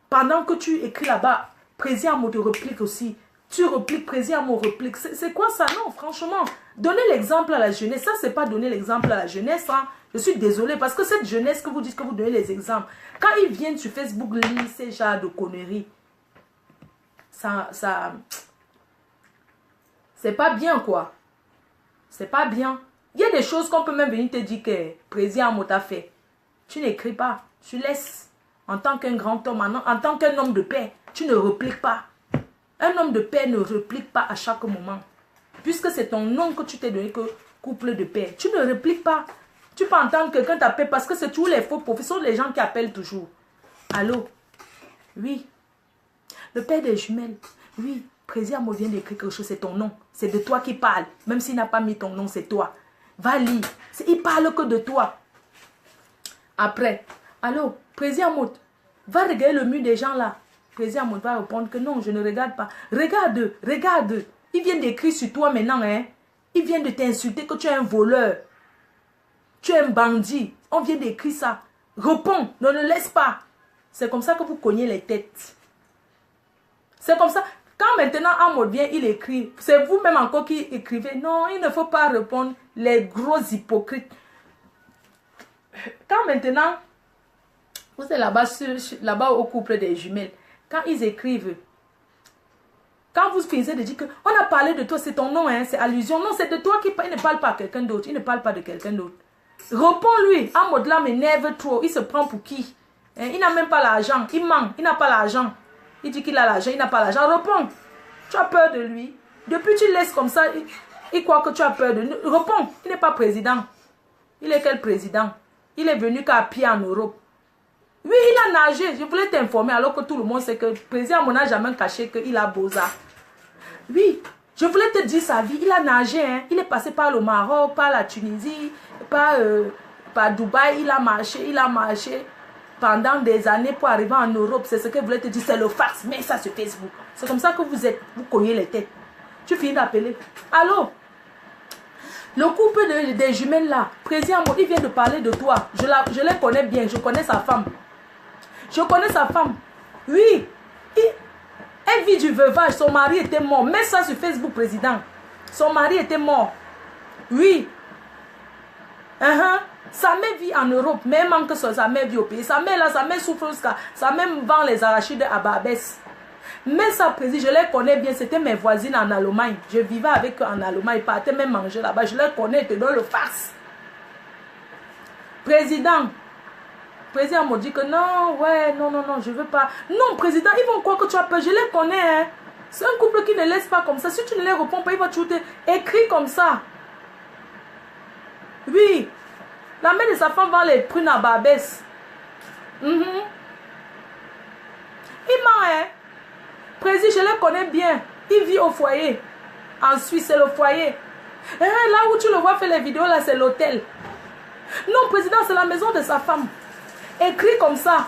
pendant que tu écris là-bas, Président te replique aussi. Tu repliques, Président me replique. C'est quoi ça? Non, franchement. Donnez l'exemple à la jeunesse. Ça, c'est pas donner l'exemple à la jeunesse. Hein. Je suis désolée parce que cette jeunesse que vous dites que vous donnez les exemples, quand ils viennent sur Facebook lire ces genres de conneries, c'est pas bien, quoi. C'est pas bien. Il y a des choses qu'on peut même venir te dire que Président me t'a fait. Tu n'écris pas. Tu laisses. En tant qu'un grand homme, en tant qu'un homme de paix, tu ne repliques pas. Un homme de paix ne replique pas à chaque moment. Puisque c'est ton nom que tu t'es donné que couple de paix. Tu ne repliques pas. Tu peux entendre quelqu'un t'appeler parce que c'est tous les faux professeurs, les gens qui appellent toujours. Allô? Oui. Le père des jumelles. Oui. Président vient d'écrire quelque chose, c'est ton nom. C'est de toi qui parle. Même s'il n'a pas mis ton nom, c'est toi. Va lire. Il parle que de toi. Après, allô, président Mout, va regarder le mur des gens là. Président Mout va répondre que non, je ne regarde pas. Regarde, regarde. Il vient d'écrire sur toi maintenant, hein. Il vient de t'insulter que tu es un voleur. Tu es un bandit. On vient d'écrire ça. Réponds, ne le laisse pas. C'est comme ça que vous cognez les têtes. C'est comme ça. Quand maintenant Amod vient, il écrit. C'est vous-même encore qui écrivez. Non, il ne faut pas répondre. Les gros hypocrites. Quand maintenant, vous êtes là-bas au couple des jumelles. Quand ils écrivent, quand vous finissez de dire que on a parlé de toi, c'est ton nom, hein, c'est allusion. Non, c'est de toi qui parle. Il ne parle pas à quelqu'un d'autre. Il ne parle pas de quelqu'un d'autre. Réponds-lui. Amod là m'énerve trop. Il se prend pour qui? Hein, il n'a même pas l'argent. Il ment. Il n'a pas l'argent. Il dit qu'il a l'argent. Il n'a pas l'argent. Réponds. Tu as peur de lui. Depuis tu le laisses comme ça, il croit que tu as peur de lui. Réponds. Il n'est pas président. Il est quel président? Il est venu qu'à pied en Europe. Oui, il a nagé. Je voulais t'informer alors que tout le monde sait que le président n'a jamais caché qu'il a Beaux-Arts. Oui, je voulais te dire sa vie. Il a nagé. Hein. Il est passé par le Maroc, par la Tunisie, par Dubaï. Il a marché pendant des années pour arriver en Europe. C'est ce que je voulais te dire. C'est le farce. Mets ça sur Facebook. C'est comme ça que vous êtes. Vous cognez les têtes. Tu finis d'appeler. Allô? Le couple des jumelles là, président, il vient de parler de toi. Je les connais bien. Je connais sa femme. Je connais sa femme. Oui. Elle vit du veuvage. Son mari était mort. Mets ça sur Facebook, président. Son mari était mort. Oui. Sa mère vit en Europe. Mais elle manque sa mère vit au pays. Sa mère là, sa mère souffre. Sa mère vend les arachides à Barbès. Mais ça, président, je les connais bien. C'était mes voisines en Allemagne. Je vivais avec eux en Allemagne. Ils partaient même manger là-bas. Je les connais. Te donne le farce. Président m'a dit que non, ouais, non, je veux pas. Non, président, ils vont croire que tu as peur. Je les connais, hein. C'est un couple qui ne laisse pas comme ça. Si tu ne les réponds pas, il va te shooter. Écris comme ça. Oui. La mère de sa femme vend les prunes à Barbès. Il ment, hein. Président, je les connais bien. Il vit au foyer. En Suisse, c'est le foyer. Là où tu le vois faire les vidéos, là, c'est l'hôtel. Non, président, c'est la maison de sa femme. Écrit comme ça.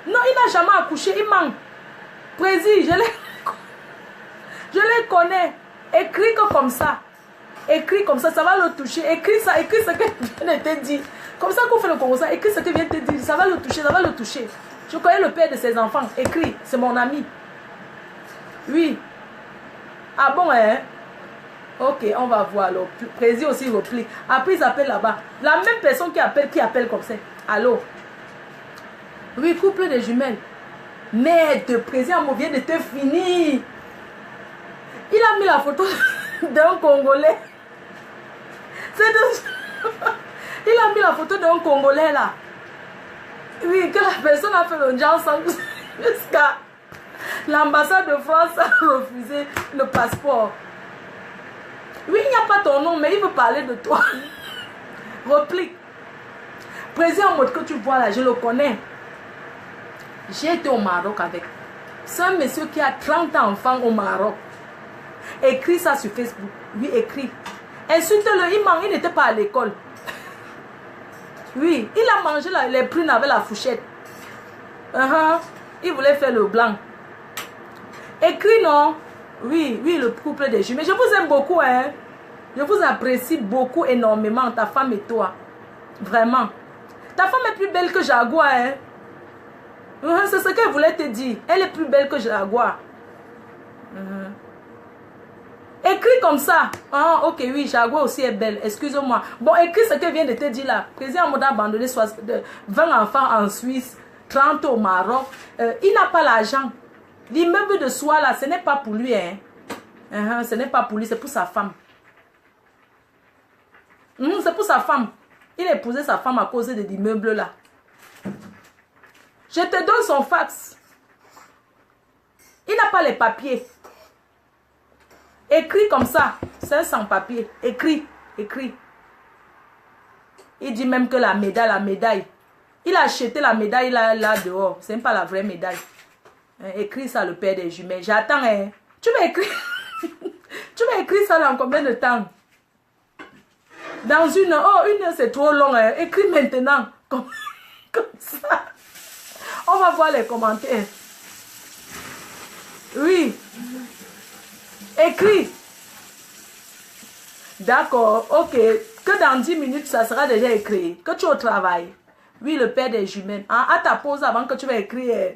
Non, il n'a jamais accouché, il ment. Président, je les connais. Écrit comme ça. Écrit comme ça, ça va le toucher. Écris ça, écris ce que vient de te dire. Comme ça qu'on fait le Congo, ça, écris ce que vient de te dire. Ça va le toucher, ça va le toucher. Je connais le père de ses enfants. Écris, c'est mon ami. Oui. Ah bon, hein? Ok, on va voir. Le président aussi replie. Après, ils appellent là-bas. La même personne qui appelle comme ça. Allô? Oui, couple de jumelles. Merde, le président vient de te finir. Il a mis la photo d'un Congolais. Il a mis la photo d'un Congolais là. Oui, que la personne a fait l'audience jusqu'à l'ambassade de France a refusé le passeport. Oui, il n'y a pas ton nom, mais il veut parler de toi. Réplique. Président mode que tu vois là, je le connais. J'ai été au Maroc avec. C'est un monsieur qui a 30 enfants au Maroc. Écris ça sur Facebook. Oui, écris. Insulte-le, il n'était pas à l'école. Oui, il a mangé les prunes avec la fourchette. Il voulait faire le blanc. Écris non. Oui, le couple des jumelles. Je vous aime beaucoup, hein. Je vous apprécie beaucoup, énormément, ta femme et toi. Vraiment. Ta femme est plus belle que Jaguar, hein. C'est ce qu'elle voulait te dire. Elle est plus belle que Jaguar. Écris comme ça. Ah, ok, oui, Jaguar aussi est belle. Excuse-moi. Bon, écris ce qu'elle vient de te dire là. Président Moda a abandonné 20 enfants en Suisse, 30 au Maroc. Il n'a pas l'argent. L'immeuble de soi là, ce n'est pas pour lui, hein. Ce n'est pas pour lui, c'est pour sa femme. C'est pour sa femme. Il a épousé sa femme à cause de l'immeuble là. Je te donne son fax. Il n'a pas les papiers. Écris comme ça. C'est un sans-papier. Écris. Il dit même que la médaille. Il a acheté la médaille là dehors. Ce n'est pas la vraie médaille. Écris ça, le père des jumelles. J'attends, hein. Tu m'as écrit ça dans combien de temps? Dans une heure. Oh, une heure, c'est trop long. Hein. Écris maintenant. Comme ça. On va voir les commentaires. Oui. Écris. D'accord. Ok. Que dans 10 minutes, ça sera déjà écrit. Que tu es au travail. Oui, le père des jumelles. Ah, à ta pause avant que tu vas écrire.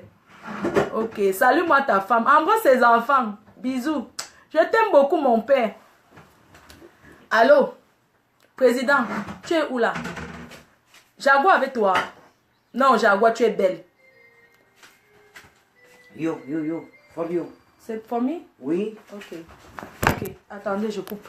Ok. Salue-moi ta femme. Embrasse ses enfants. Bisous. Je t'aime beaucoup, mon père. Allô? Président, tu es où là? Jaguar avec toi. Non, Jaguar, tu es belle. Yo, for you. C'est pour moi? Oui. Ok. Ok. Attendez, je coupe.